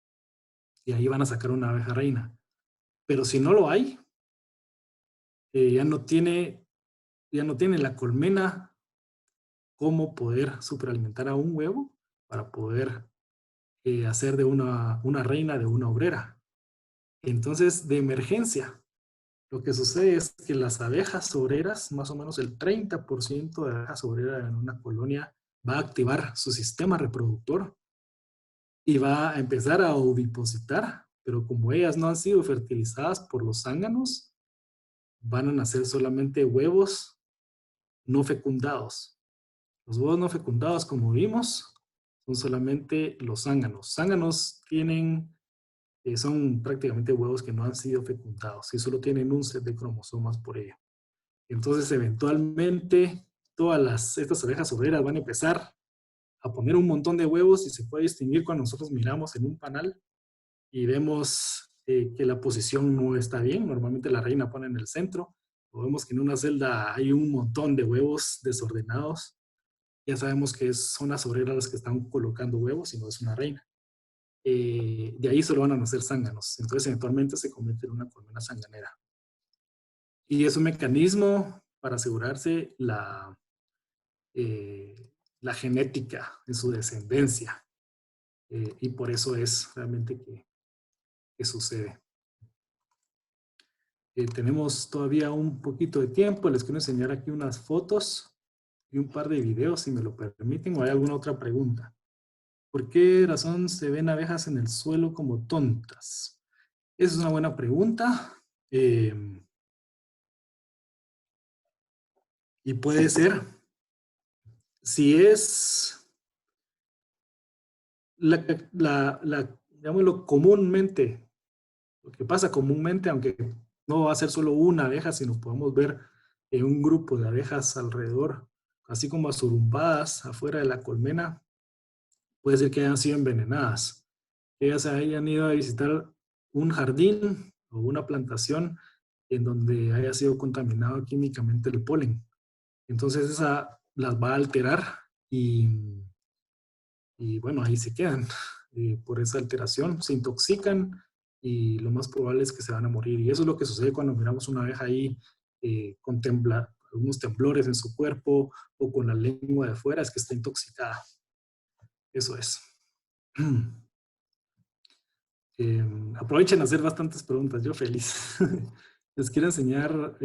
y ahí van a sacar una abeja reina. Pero si no lo hay, ya no tiene la colmena cómo poder superalimentar a un huevo para poder hacer de una reina de una obrera. Entonces, de emergencia, lo que sucede es que las abejas obreras, más o menos el 30% de abejas obreras en una colonia, va a activar su sistema reproductor y va a empezar a ovipositar, pero como ellas no han sido fertilizadas por los zánganos, van a nacer solamente huevos no fecundados. Los huevos no fecundados, como vimos, son solamente los zánganos. Zánganos son prácticamente huevos que no han sido fecundados y solo tienen un set de cromosomas por ello. Entonces, eventualmente, estas abejas obreras van a empezar a poner un montón de huevos, y se puede distinguir cuando nosotros miramos en un panal y vemos que la posición no está bien. Normalmente la reina pone en el centro. O vemos que en una celda hay un montón de huevos desordenados. Ya sabemos que son las obreras las que están colocando huevos y no es una reina. De ahí solo van a nacer zánganos. Entonces, eventualmente se convierte en una colmena zanganera. Y es un mecanismo para asegurarse la genética en su descendencia. Y por eso es realmente que sucede. Tenemos todavía un poquito de tiempo. Les quiero enseñar aquí unas fotos y un par de videos, si me lo permiten, o hay alguna otra pregunta. ¿Por qué razón se ven abejas en el suelo como tontas? Esa es una buena pregunta. Y puede ser, si es digámoslo, comúnmente, lo que pasa comúnmente, aunque no va a ser solo una abeja, sino podemos ver un grupo de abejas alrededor, así como asurrumpadas afuera de la colmena, puede ser que hayan sido envenenadas. Ellas hayan ido a visitar un jardín o una plantación en donde haya sido contaminado químicamente el polen. Entonces esa las va a alterar y bueno, ahí se quedan por esa alteración, se intoxican y lo más probable es que se van a morir. Y eso es lo que sucede cuando miramos una abeja ahí con algunos temblores en su cuerpo o con la lengua de fuera, es que está intoxicada. Eso es. Aprovechen a hacer bastantes preguntas, yo feliz. Les quiero enseñar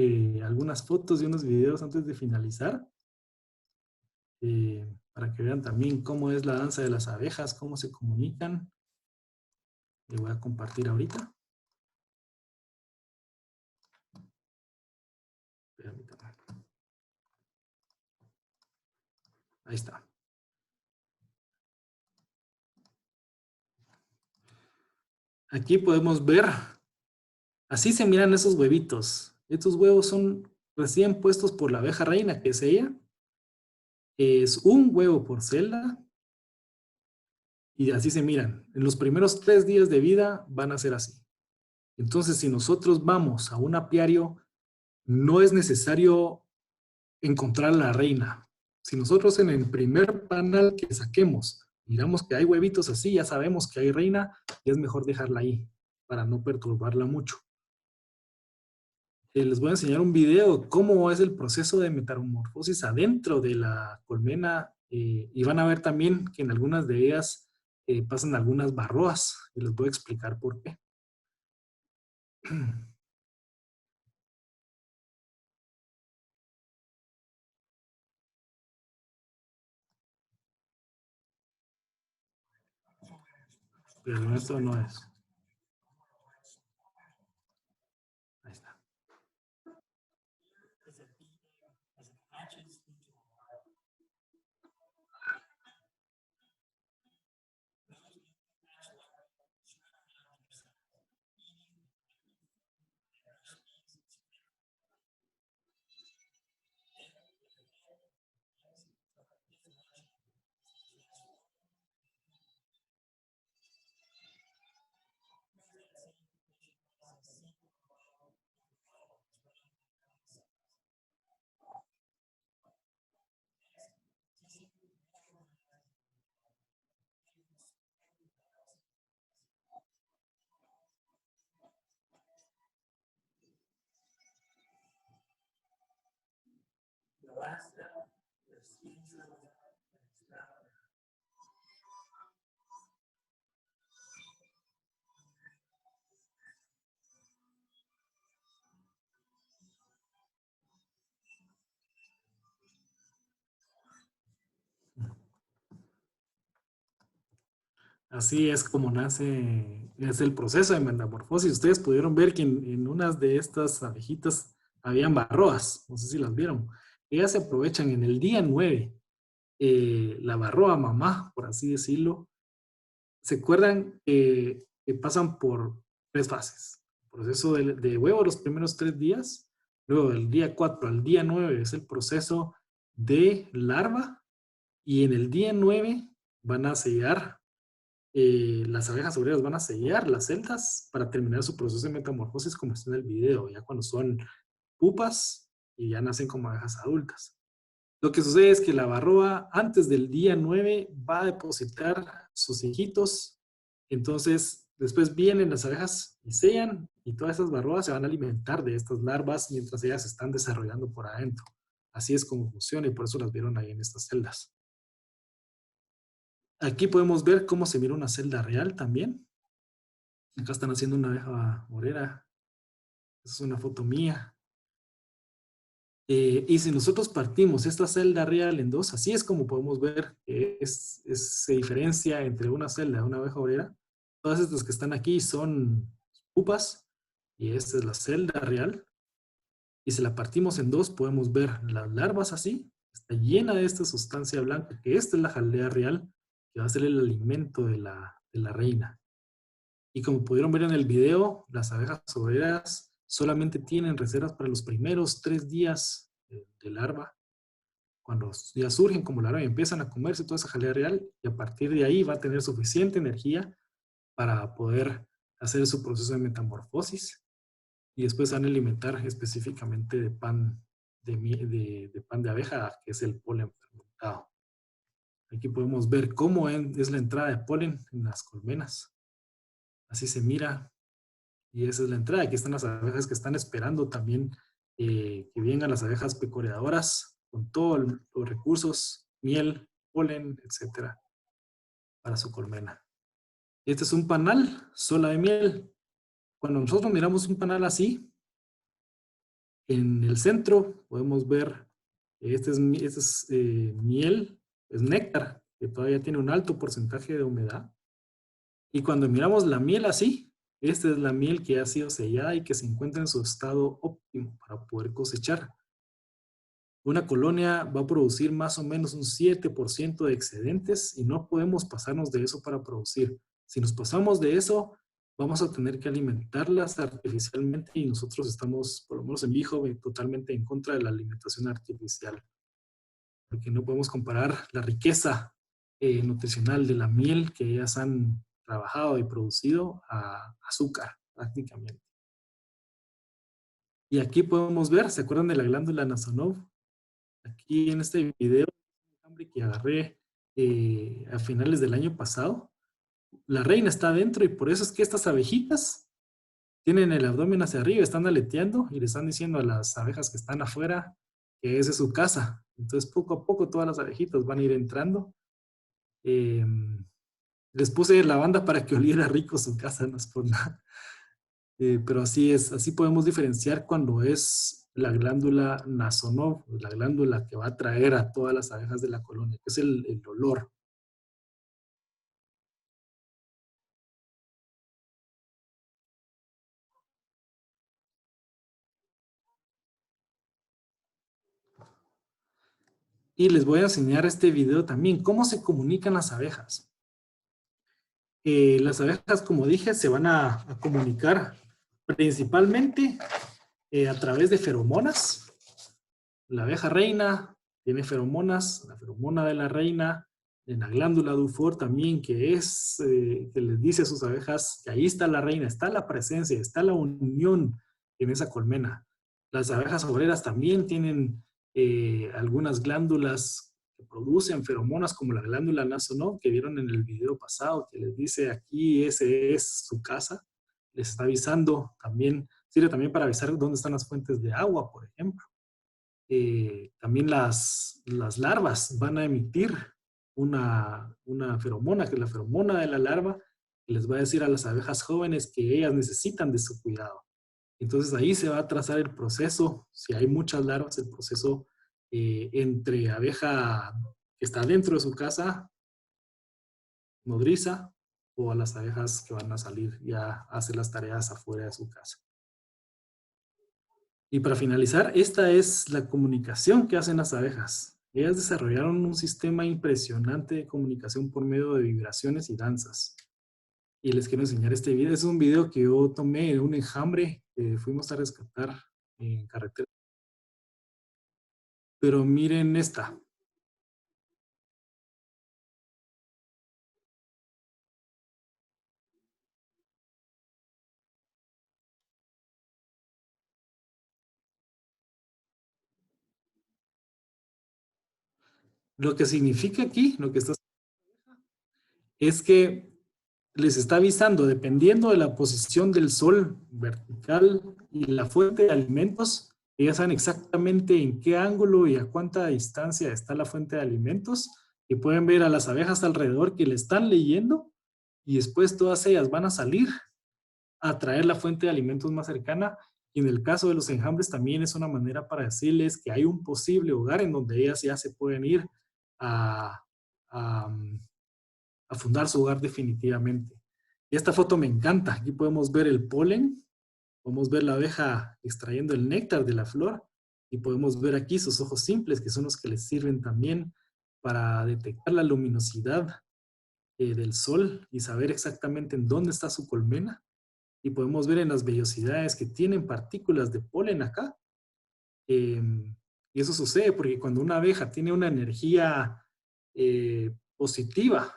algunas fotos y unos videos antes de finalizar. Para que vean también cómo es la danza de las abejas, cómo se comunican. Le voy a compartir ahorita. Permítanme. Ahí está. Aquí podemos ver, así se miran esos huevitos. Estos huevos son recién puestos por la abeja reina, que es ella. Es un huevo por celda. Y así se miran. En los primeros 3 días de vida van a ser así. Entonces, si nosotros vamos a un apiario, no es necesario encontrar a la reina. Si nosotros en el primer panel que saquemos miramos que hay huevitos así, ya sabemos que hay reina, y es mejor dejarla ahí para no perturbarla mucho. Les voy a enseñar un video de cómo es el proceso de metamorfosis adentro de la colmena y van a ver también que en algunas de ellas pasan algunas barroas y les voy a explicar por qué. Pero esto no es. Ahí está. Así es como nace, es el proceso de metamorfosis. Ustedes pudieron ver que en unas de estas abejitas habían barroas, no sé si las vieron. Ellas se aprovechan en el día 9, la barroa mamá, por así decirlo. ¿Se acuerdan que pasan por 3 fases? El proceso de huevo los primeros 3 días, luego del día 4 al día 9 es el proceso de larva y en el día 9 van a sellar las abejas obreras van a sellar las celdas para terminar su proceso de metamorfosis como está en el video, ya cuando son pupas y ya nacen como abejas adultas. Lo que sucede es que la varroa antes del día 9 va a depositar sus hijitos, entonces después vienen las abejas y sellan y todas esas varroas se van a alimentar de estas larvas mientras ellas se están desarrollando por adentro. Así es como funciona y por eso las vieron ahí en estas celdas. Aquí podemos ver cómo se mira una celda real también. Acá están haciendo una abeja obrera. Esa es una foto mía. Y si nosotros partimos esta celda real en dos, así es como podemos ver que se diferencia entre una celda y una abeja obrera. Todas estas que están aquí son pupas y esta es la celda real. Y si la partimos en dos, podemos ver las larvas así. Está llena de esta sustancia blanca, que esta es la jalea real, que va a ser el alimento de la reina. Y como pudieron ver en el video, las abejas obreras solamente tienen reservas para los primeros 3 días de larva. Cuando ya surgen como larva y empiezan a comerse toda esa jalea real, y a partir de ahí va a tener suficiente energía para poder hacer su proceso de metamorfosis. Y después van a alimentar específicamente de pan de pan de abeja, que es el polen fermentado. Aquí podemos ver cómo es la entrada de polen en las colmenas. Así se mira. Y esa es la entrada. Aquí están las abejas que están esperando también que vengan las abejas pecoreadoras con todos los recursos, miel, polen, etcétera, para su colmena. Este es un panal sola de miel. Cuando nosotros miramos un panal así, en el centro podemos ver, este es miel, es néctar, que todavía tiene un alto porcentaje de humedad. Y cuando miramos la miel así, esta es la miel que ha sido sellada y que se encuentra en su estado óptimo para poder cosechar. Una colonia va a producir más o menos un 7% de excedentes y no podemos pasarnos de eso para producir. Si nos pasamos de eso, vamos a tener que alimentarlas artificialmente y nosotros estamos, por lo menos en Bijo, totalmente en contra de la alimentación artificial. Porque no podemos comparar la riqueza nutricional de la miel que ellas han trabajado y producido a azúcar, prácticamente. Y aquí podemos ver, ¿se acuerdan de la glándula Nasonov? Aquí en este video que agarré a finales del año pasado, la reina está adentro y por eso es que estas abejitas tienen el abdomen hacia arriba, están aleteando y le están diciendo a las abejas que están afuera que esa es su casa. Entonces poco a poco todas las abejitas van a ir entrando. Les puse la banda para que oliera rico su casa, no es por nada. Pero así es, así podemos diferenciar cuando es la glándula Nasonov, la glándula que va a atraer a todas las abejas de la colonia, que es el olor. Y les voy a enseñar este video también, cómo se comunican las abejas. Las abejas, como dije, se van a comunicar principalmente a través de feromonas. La abeja reina tiene feromonas, la feromona de la reina, en la glándula Dufour también, que les dice a sus abejas que ahí está la reina, está la presencia, está la unión en esa colmena. Las abejas obreras también tienen algunas glándulas que producen feromonas, como la glándula Nasonov, que vieron en el video pasado, que les dice aquí, ese es su casa. Les está avisando también, sirve también para avisar dónde están las fuentes de agua, por ejemplo. También las larvas van a emitir una feromona, que es la feromona de la larva, que les va a decir a las abejas jóvenes que ellas necesitan de su cuidado. Entonces ahí se va a trazar el proceso, si hay muchas larvas, el proceso entre abeja que está dentro de su casa, nodriza, o a las abejas que van a salir ya a hacer las tareas afuera de su casa. Y para finalizar, esta es la comunicación que hacen las abejas. Ellas desarrollaron un sistema impresionante de comunicación por medio de vibraciones y danzas. Y les quiero enseñar este video. Es un video que yo tomé en un enjambre que fuimos a rescatar en carretera. Pero miren esta. Lo que significa aquí, lo que está es que les está avisando, dependiendo de la posición del sol vertical y la fuente de alimentos, ellas saben exactamente en qué ángulo y a cuánta distancia está la fuente de alimentos, y pueden ver a las abejas alrededor que le están leyendo, y después todas ellas van a salir a traer la fuente de alimentos más cercana. Y en el caso de los enjambres también es una manera para decirles que hay un posible hogar en donde ellas ya se pueden ir a, a, a fundar su hogar definitivamente. Y esta foto me encanta. Aquí podemos ver el polen, podemos ver la abeja extrayendo el néctar de la flor, y podemos ver aquí sus ojos simples, que son los que les sirven también para detectar la luminosidad del sol y saber exactamente en dónde está su colmena. Y podemos ver en las vellosidades que tienen partículas de polen acá. Y eso sucede porque cuando una abeja tiene una energía positiva,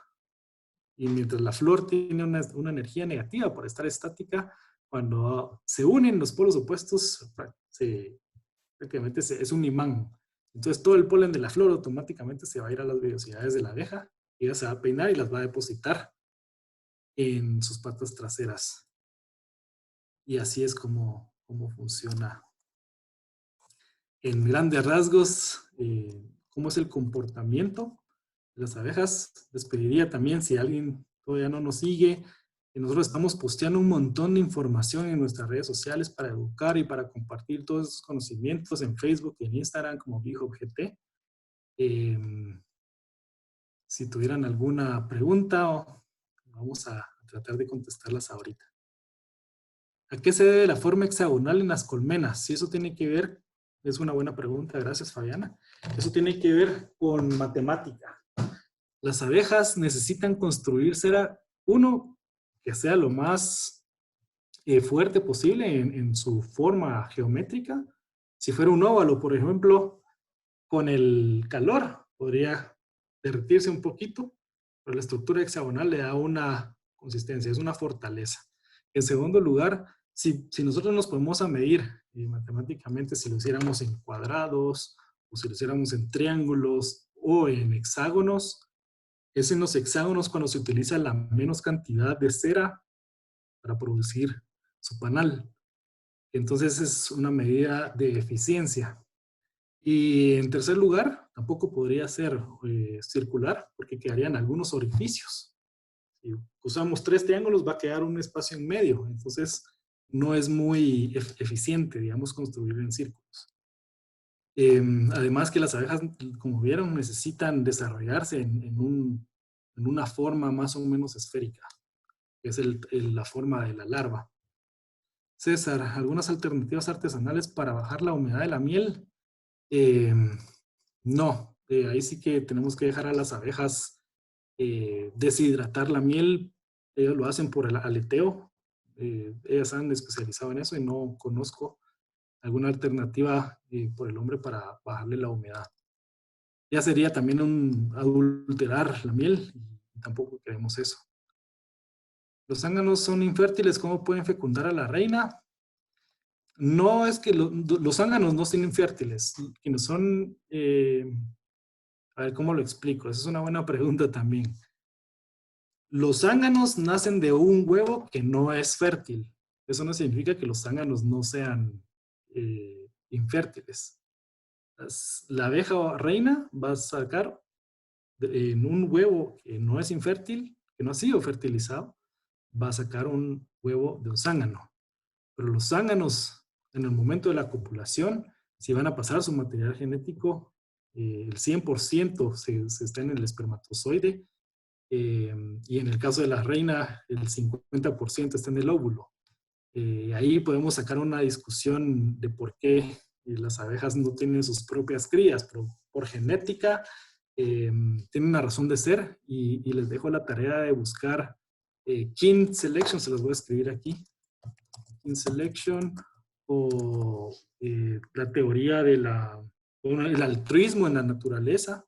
y mientras la flor tiene una energía negativa por estar estática, cuando se unen los polos opuestos, prácticamente es un imán. Entonces todo el polen de la flor automáticamente se va a ir a las vellosidades de la abeja, y ella se va a peinar y las va a depositar en sus patas traseras. Y así es como funciona. En grandes rasgos, cómo es el comportamiento de las abejas. Les pediría también, si alguien todavía no nos sigue, que nosotros estamos posteando un montón de información en nuestras redes sociales para educar y para compartir todos esos conocimientos en Facebook y en Instagram como BeeHubGT. Si tuvieran alguna pregunta, vamos a tratar de contestarlas ahorita. ¿A qué se debe la forma hexagonal en las colmenas? Si eso tiene que ver, es una buena pregunta, gracias Fabiana. Eso tiene que ver con matemática. Las abejas necesitan construir cera, uno, que sea lo más fuerte posible en su forma geométrica. Si fuera un óvalo, por ejemplo, con el calor podría derretirse un poquito, pero la estructura hexagonal le da una consistencia, es una fortaleza. En segundo lugar, si nosotros nos ponemos a medir matemáticamente, si lo hiciéramos en cuadrados, o si lo hiciéramos en triángulos o en hexágonos, es en los hexágonos cuando se utiliza la menos cantidad de cera para producir su panal. Entonces es una medida de eficiencia. Y en tercer lugar, tampoco podría ser circular, porque quedarían algunos orificios. Si usamos 3 triángulos, va a quedar un espacio en medio. Entonces, no es muy eficiente, digamos, construir en círculos. Además que las abejas, como vieron, necesitan desarrollarse en una forma más o menos esférica, que es la forma de la larva. César, ¿algunas alternativas artesanales para bajar la humedad de la miel? No, ahí sí que tenemos que dejar a las abejas deshidratar la miel. Ellos lo hacen por el aleteo. Ellas han especializado en eso y no conozco alguna alternativa por el hombre para bajarle la humedad. Ya sería también un adulterar la miel, y tampoco queremos eso. Los zánganos son infértiles, ¿cómo pueden fecundar a la reina? No es que los zánganos no son infértiles, quienes son, a ver cómo lo explico, esa es una buena pregunta también. Los zánganos nacen de un huevo que no es fértil. Eso no significa que los zánganos no sean infértiles. La abeja reina va a sacar en un huevo que no es infértil, que no ha sido fertilizado, va a sacar un huevo de un zángano. Pero los zánganos, en el momento de la copulación, si van a pasar su material genético, el 100% se está en el espermatozoide, y en el caso de la reina, el 50% está en el óvulo. Ahí podemos sacar una discusión de por qué las abejas no tienen sus propias crías, pero por genética tienen una razón de ser, y les dejo la tarea de buscar kin selection, se los voy a escribir aquí. Kin selection, o la teoría del altruismo en la naturaleza.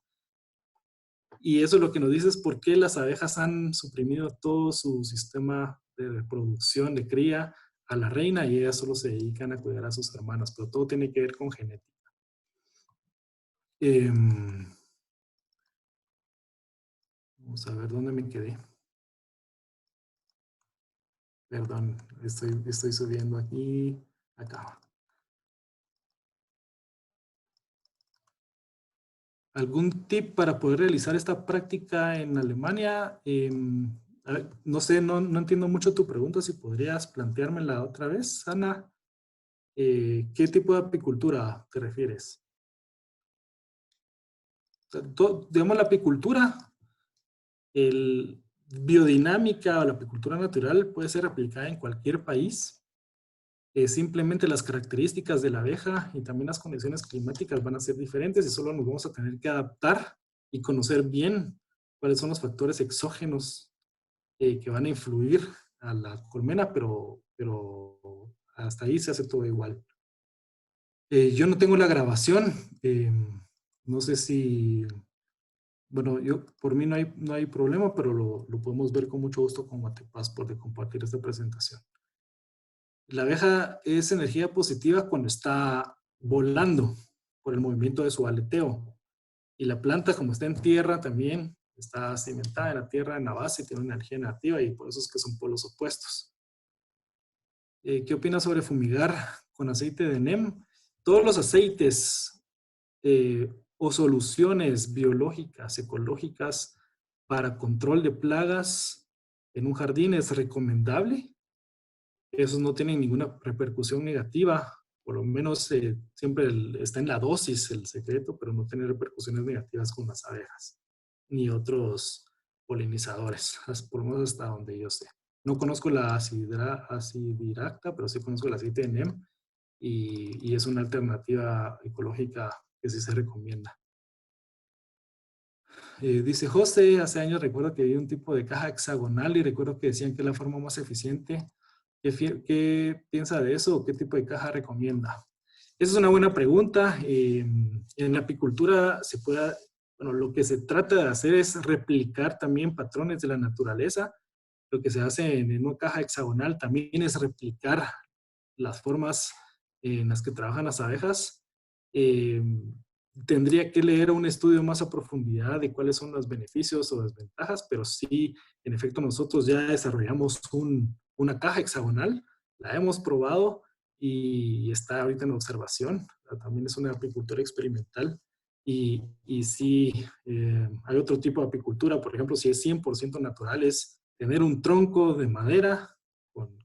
Y eso lo que nos dice es por qué las abejas han suprimido todo su sistema de reproducción, de cría, a la reina, y ellas solo se dedican a cuidar a sus hermanas, pero todo tiene que ver con genética. Vamos a ver dónde me quedé. Perdón, estoy subiendo aquí. Acá. ¿Algún tip para poder realizar esta práctica en Alemania? A ver, no sé, no entiendo mucho tu pregunta. Si podrías planteármela otra vez, Ana. ¿Qué tipo de apicultura te refieres? O sea, digamos, la apicultura, el biodinámica o la apicultura natural puede ser aplicada en cualquier país. Simplemente las características de la abeja y también las condiciones climáticas van a ser diferentes y solo nos vamos a tener que adaptar y conocer bien cuáles son los factores exógenos que van a influir a la colmena, pero hasta ahí se hace todo igual. Yo no tengo la grabación, no sé si, bueno, por mí no hay problema, pero lo podemos ver con mucho gusto con Guatepassport de compartir esta presentación. La abeja es energía positiva cuando está volando por el movimiento de su aleteo. Y la planta, como está en tierra, también está cimentada en la tierra, en la base, tiene una energía negativa y por eso es que son polos opuestos. ¿Qué opinas sobre fumigar con aceite de NEM? Todos los aceites o soluciones biológicas, ecológicas para control de plagas en un jardín es recomendable. Esos no tienen ninguna repercusión negativa, por lo menos siempre está en la dosis el secreto, pero no tiene repercusiones negativas con las abejas, ni otros polinizadores, por lo menos hasta donde yo sé. No conozco la acidiracta, pero sí conozco el aceite de NEM y es una alternativa ecológica que sí se recomienda. Dice José, hace años recuerdo que vi un tipo de caja hexagonal y recuerdo que decían que es la forma más eficiente. ¿Qué piensa de eso o qué tipo de caja recomienda? Esa es una buena pregunta. En la apicultura bueno, lo que se trata de hacer es replicar también patrones de la naturaleza. Lo que se hace en una caja hexagonal también es replicar las formas en las que trabajan las abejas. Tendría que leer un estudio más a profundidad de cuáles son los beneficios o desventajas, pero sí, en efecto, nosotros ya desarrollamos una caja hexagonal, la hemos probado y está ahorita en observación. También es una apicultura experimental. Y sí, hay otro tipo de apicultura, por ejemplo, si es 100% natural, es tener un tronco de madera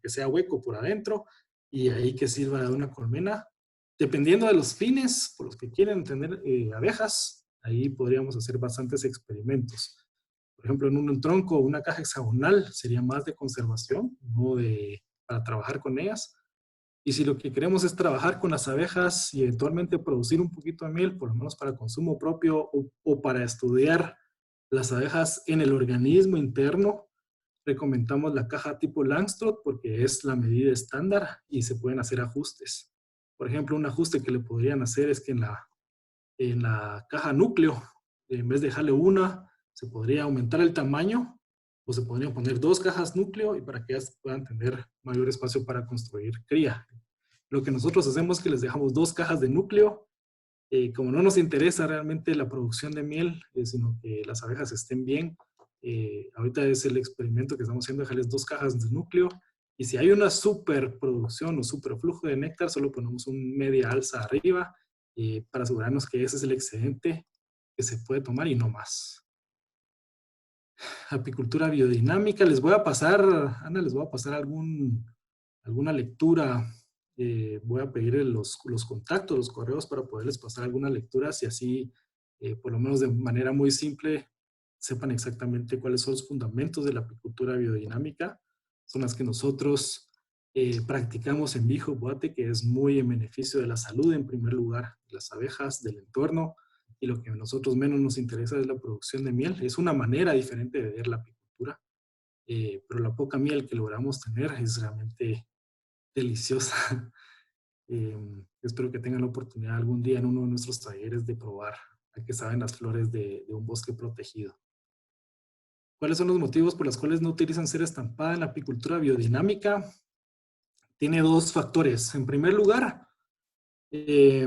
que sea hueco por adentro y ahí que sirva de una colmena. Dependiendo de los fines por los que quieren tener abejas, ahí podríamos hacer bastantes experimentos. Por ejemplo, en un tronco o una caja hexagonal sería más de conservación, no para trabajar con ellas. Y si lo que queremos es trabajar con las abejas y eventualmente producir un poquito de miel, por lo menos para consumo propio o para estudiar las abejas en el organismo interno, recomendamos la caja tipo Langstroth porque es la medida estándar y se pueden hacer ajustes. Por ejemplo, un ajuste que le podrían hacer es que en la caja núcleo, en vez de dejarle una, se podría aumentar el tamaño o se podrían poner 2 cajas núcleo y para que ellas puedan tener mayor espacio para construir cría. Lo que nosotros hacemos es que les dejamos 2 cajas de núcleo. Como no nos interesa realmente la producción de miel, sino que las abejas estén bien, ahorita es el experimento que estamos haciendo, dejarles 2 cajas de núcleo. Y si hay una superproducción o superflujo de néctar, solo ponemos un media alza arriba para asegurarnos que ese es el excedente que se puede tomar y no más. Apicultura biodinámica, les voy a pasar, Ana, les voy a pasar alguna lectura. Voy a pedir los contactos, los correos para poderles pasar algunas lecturas y así, por lo menos de manera muy simple, sepan exactamente cuáles son los fundamentos de la apicultura biodinámica. Son las que nosotros practicamos en Bijo Boate, que es muy en beneficio de la salud, en primer lugar, de las abejas, del entorno, y lo que a nosotros menos nos interesa es la producción de miel. Es una manera diferente de ver la apicultura, pero la poca miel que logramos tener es realmente deliciosa. Espero que tengan la oportunidad algún día en uno de nuestros talleres de probar a qué saben las flores de un bosque protegido. ¿Cuáles son los motivos por los cuales no utilizan cera estampada en la apicultura biodinámica? Tiene 2 factores. En primer lugar, es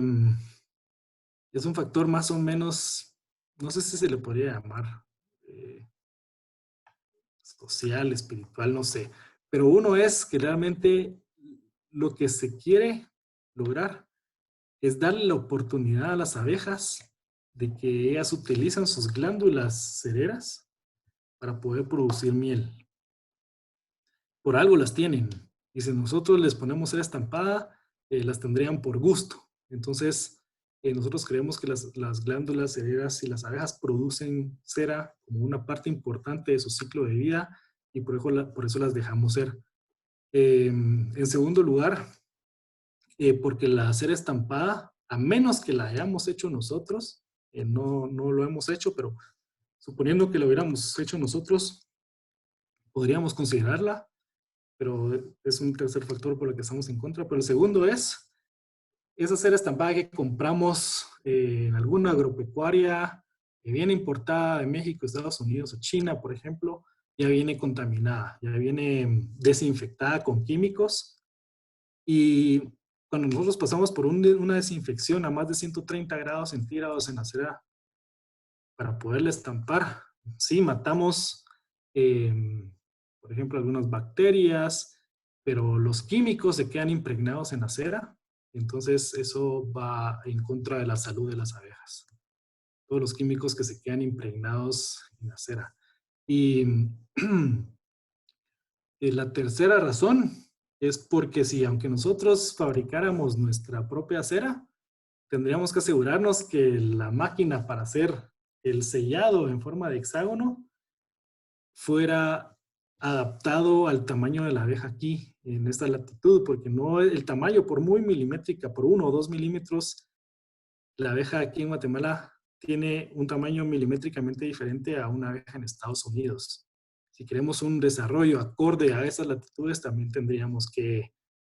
un factor más o menos, no sé si se le podría llamar social, espiritual, no sé. Pero uno es que realmente lo que se quiere lograr es darle la oportunidad a las abejas de que ellas utilizan sus glándulas cereras para poder producir miel. Por algo las tienen. Y si nosotros les ponemos cera estampada, las tendrían por gusto. Entonces, nosotros creemos que las glándulas cereras y las abejas producen cera como una parte importante de su ciclo de vida y por eso las dejamos ser. En segundo lugar, porque la cera estampada, a menos que la hayamos hecho nosotros, no lo hemos hecho, pero suponiendo que lo hubiéramos hecho nosotros, podríamos considerarla, pero es un tercer factor por el que estamos en contra. Pero el segundo es esa cera estampada que compramos en alguna agropecuaria que viene importada de México, Estados Unidos o China, por ejemplo, ya viene contaminada, ya viene desinfectada con químicos. Y cuando nosotros pasamos por una desinfección a más de 130 grados centígrados en la cera para poderla estampar, sí, matamos, por ejemplo, algunas bacterias, pero los químicos se quedan impregnados en la cera, entonces eso va en contra de la salud de las abejas. Todos los químicos que se quedan impregnados en la cera. Y la tercera razón es porque si aunque nosotros fabricáramos nuestra propia cera, tendríamos que asegurarnos que la máquina para hacer el sellado en forma de hexágono fuera adaptado al tamaño de la abeja aquí, en esta latitud, porque no el tamaño, por muy milimétrica, por 1 o 2 milímetros, la abeja aquí en Guatemala tiene un tamaño milimétricamente diferente a una abeja en Estados Unidos. Si queremos un desarrollo acorde a esas latitudes, también tendríamos que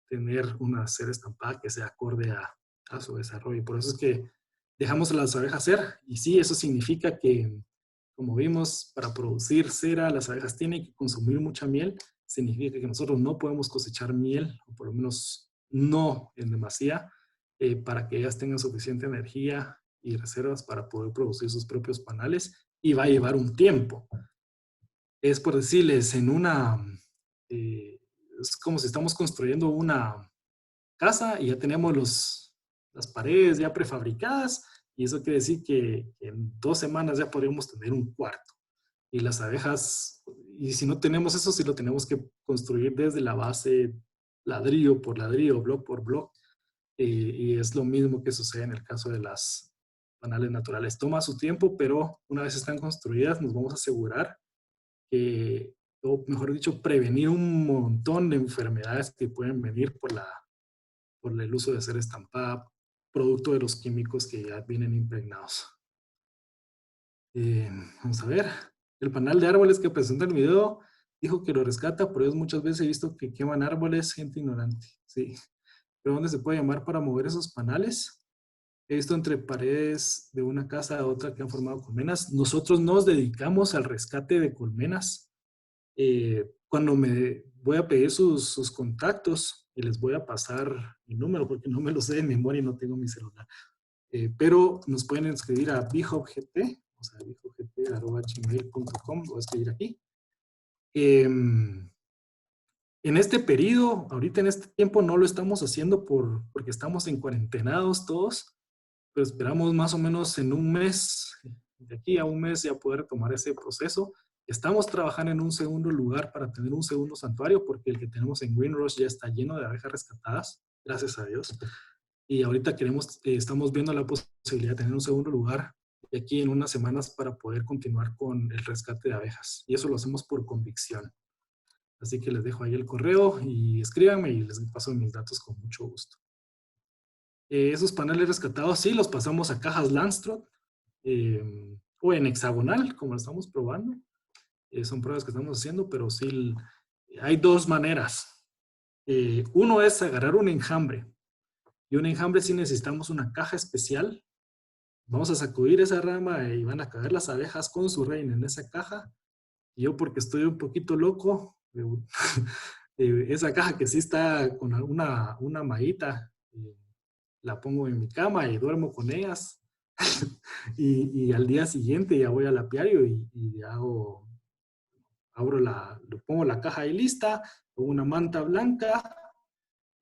tener una cera estampada que sea acorde a su desarrollo. Por eso es que dejamos a las abejas ser, y sí, eso significa que, como vimos, para producir cera, las abejas tienen que consumir mucha miel. Significa que nosotros no podemos cosechar miel, o por lo menos no en demasía, para que ellas tengan suficiente energía y reservas para poder producir sus propios panales, y va a llevar un tiempo. Es por decirles, es como si estamos construyendo una casa y ya tenemos las paredes ya prefabricadas, y eso quiere decir que en 2 semanas ya podríamos tener un cuarto. Y las abejas, y si no tenemos eso, sí lo tenemos que construir desde la base, ladrillo por ladrillo, bloque por bloque. Y es lo mismo que sucede en el caso de las panales naturales. Toma su tiempo, pero una vez están construidas, nos vamos a asegurar que, o mejor dicho, prevenir un montón de enfermedades que pueden venir por el uso de cera estampada, producto de los químicos que ya vienen impregnados. Vamos a ver. El panal de árboles que presenta el video dijo que lo rescata, pero yo muchas veces he visto que queman árboles, gente ignorante. Sí. ¿Pero dónde se puede llamar para mover esos panales? He visto entre paredes de una casa a otra que han formado colmenas. Nosotros nos dedicamos al rescate de colmenas. Cuando me voy a pedir sus contactos y les voy a pasar mi número porque no me lo sé de memoria y no tengo mi celular. Pero nos pueden escribir a bihopgt, o sea, bihopgt@gmail.com, lo voy a escribir aquí. En este periodo, ahorita en este tiempo no lo estamos haciendo porque estamos en cuarentenados todos, pero esperamos más o menos en un mes, de aquí a un mes ya poder tomar ese proceso. Estamos trabajando en un segundo lugar para tener un segundo santuario, porque el que tenemos en Green Rush ya está lleno de abejas rescatadas, gracias a Dios. Y ahorita estamos viendo la posibilidad de tener un segundo lugar de aquí en unas semanas para poder continuar con el rescate de abejas. Y eso lo hacemos por convicción. Así que les dejo ahí el correo y escríbanme y les paso mis datos con mucho gusto. Esos paneles rescatados sí los pasamos a cajas Landström o en hexagonal, como lo estamos probando. Son pruebas que estamos haciendo, pero sí hay 2 maneras. Uno es agarrar un enjambre. Y un enjambre sí necesitamos una caja especial. Vamos a sacudir esa rama y van a caer las abejas con su reina en esa caja. Y yo, porque estoy un poquito loco, esa caja que sí está con una mallita, la pongo en mi cama y duermo con ellas. y al día siguiente ya voy al apiario y hago le pongo la caja ahí lista, pongo una manta blanca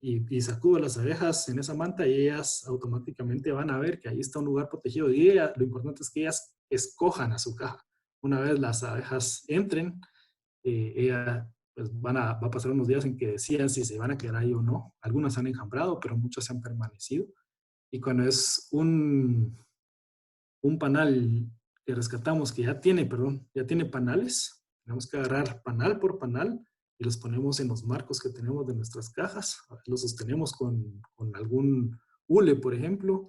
y sacudo las abejas en esa manta y ellas automáticamente van a ver que ahí está un lugar protegido. Y lo importante es que ellas escojan a su caja. Una vez las abejas entren, ella pues va a pasar unos días en que decidan si se van a quedar ahí o no. Algunas han enjambrado, pero muchas han permanecido. Y cuando es un panal que rescatamos que ya tiene panales, tenemos que agarrar panal por panal y los ponemos en los marcos que tenemos de nuestras cajas. Los sostenemos con algún hule, por ejemplo.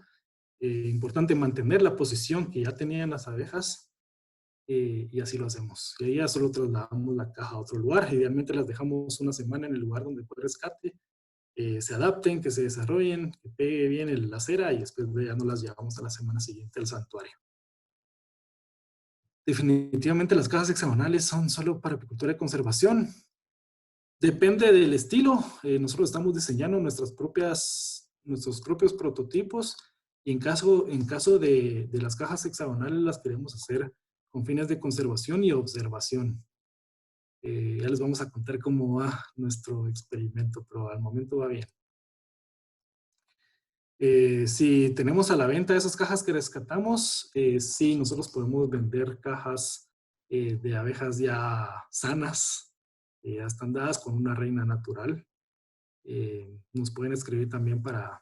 Importante mantener la posición que ya tenían las abejas. Y así lo hacemos. Y ahí ya solo trasladamos la caja a otro lugar. Idealmente las dejamos una semana en el lugar donde fue el rescate. Se adapten, que se desarrollen, que pegue bien la cera y después ya no las llevamos a la semana siguiente al santuario. Definitivamente las cajas hexagonales son solo para apicultura de conservación. Depende del estilo. Nosotros estamos diseñando nuestros propios prototipos y en caso de las cajas hexagonales las queremos hacer con fines de conservación y observación. Ya les vamos a contar cómo va nuestro experimento, pero al momento va bien. Si tenemos a la venta esas cajas que rescatamos, sí, nosotros podemos vender cajas de abejas ya sanas, ya están dadas con una reina natural. Nos pueden escribir también para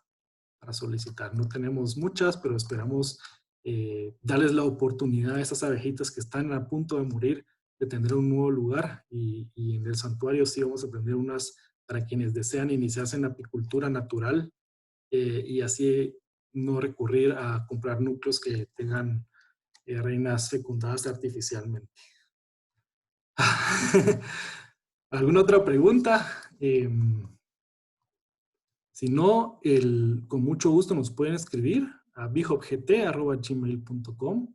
solicitar. No tenemos muchas, pero esperamos darles la oportunidad a esas abejitas que están a punto de morir de tener un nuevo lugar y en el santuario sí vamos a tener unas para quienes desean iniciarse en apicultura natural y así no recurrir a comprar núcleos que tengan reinas fecundadas artificialmente. ¿Alguna otra pregunta? Si no, con mucho gusto nos pueden escribir a bihopgt@gmail.com.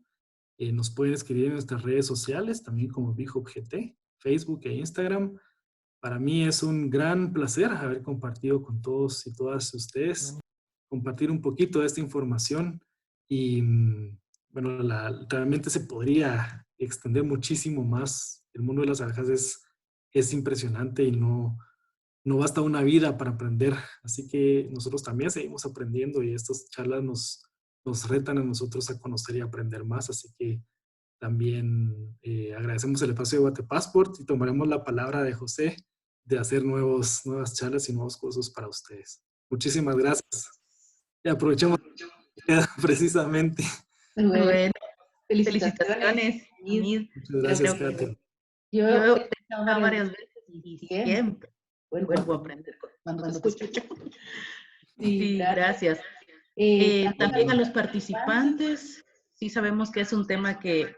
Nos pueden escribir en nuestras redes sociales, también como bihopgt, Facebook e Instagram. Para mí es un gran placer haber compartido con todos y todas ustedes, compartir un poquito de esta información y, bueno, realmente se podría extender muchísimo más. El mundo de las abejas es impresionante y no basta una vida para aprender, así que nosotros también seguimos aprendiendo y estas charlas nos retan a nosotros a conocer y aprender más, así que también agradecemos el espacio de Guatepassport y tomaremos la palabra de José de hacer nuevas charlas y nuevos cursos para ustedes. Muchísimas gracias. Y aprovechemos precisamente. Bueno, felicitaciones. Muchas gracias, Katia. Yo Yo he pensado varias veces y siempre vuelvo a aprender cuando te escucho. Sí, gracias. También a los participantes, sí sabemos que es un tema que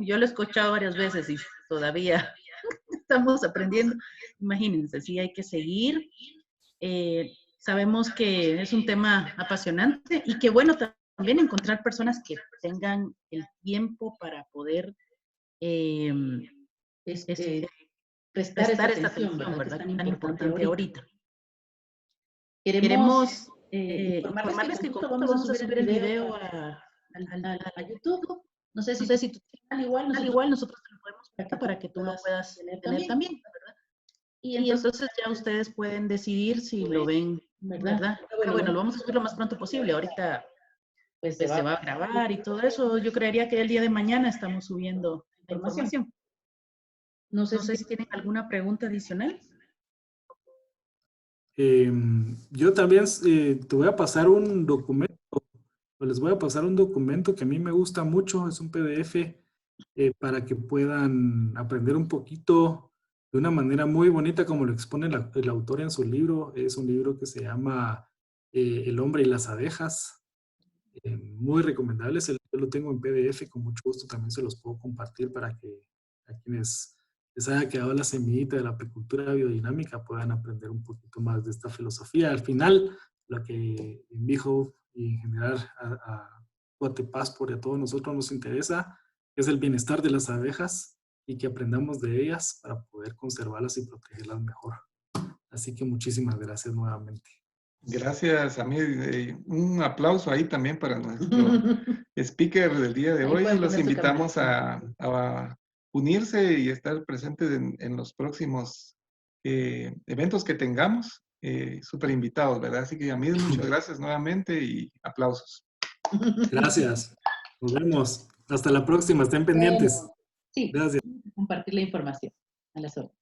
yo lo he escuchado varias veces y todavía estamos aprendiendo. Imagínense, sí hay que seguir. Sabemos que es un tema apasionante y que bueno también encontrar personas que tengan el tiempo para poder prestar esta atención, ¿verdad? Que es tan importante ahorita. Queremos informarles que con gusto vamos a subir el video a YouTube. No sé si tú al igual nosotros te lo podemos para que tú lo puedas tener también, ¿verdad? Y entonces ya ustedes pueden decidir si lo ven, ¿verdad? Pero bueno, lo vamos a subir lo más pronto posible. Ahorita pues se va a grabar y todo eso. Yo creería que el día de mañana estamos subiendo la información. No sé si tienen alguna pregunta adicional. Yo también te voy a pasar un documento, les voy a pasar un documento que a mí me gusta mucho, es un PDF para que puedan aprender un poquito de una manera muy bonita como lo expone el autor en su libro. Es un libro que se llama El hombre y las abejas. Muy recomendable, yo lo tengo en PDF, con mucho gusto también se los puedo compartir para que a quienes les haya quedado la semillita de la apicultura biodinámica puedan aprender un poquito más de esta filosofía. Al final, lo que en Beehoven y en general a Guatepassport y a todos nosotros nos interesa es el bienestar de las abejas y que aprendamos de ellas para poder conservarlas y protegerlas mejor. Así que muchísimas gracias nuevamente. Gracias a mí. Un aplauso ahí también para nuestro speaker del día de hoy. Los invitamos a unirse y estar presentes en los próximos eventos que tengamos. Súper invitados, ¿verdad? Así que a mí muchas gracias nuevamente y aplausos. Gracias. Nos vemos. Hasta la próxima. Estén pendientes. Bueno, sí, Gracias. compartir la información a las horas.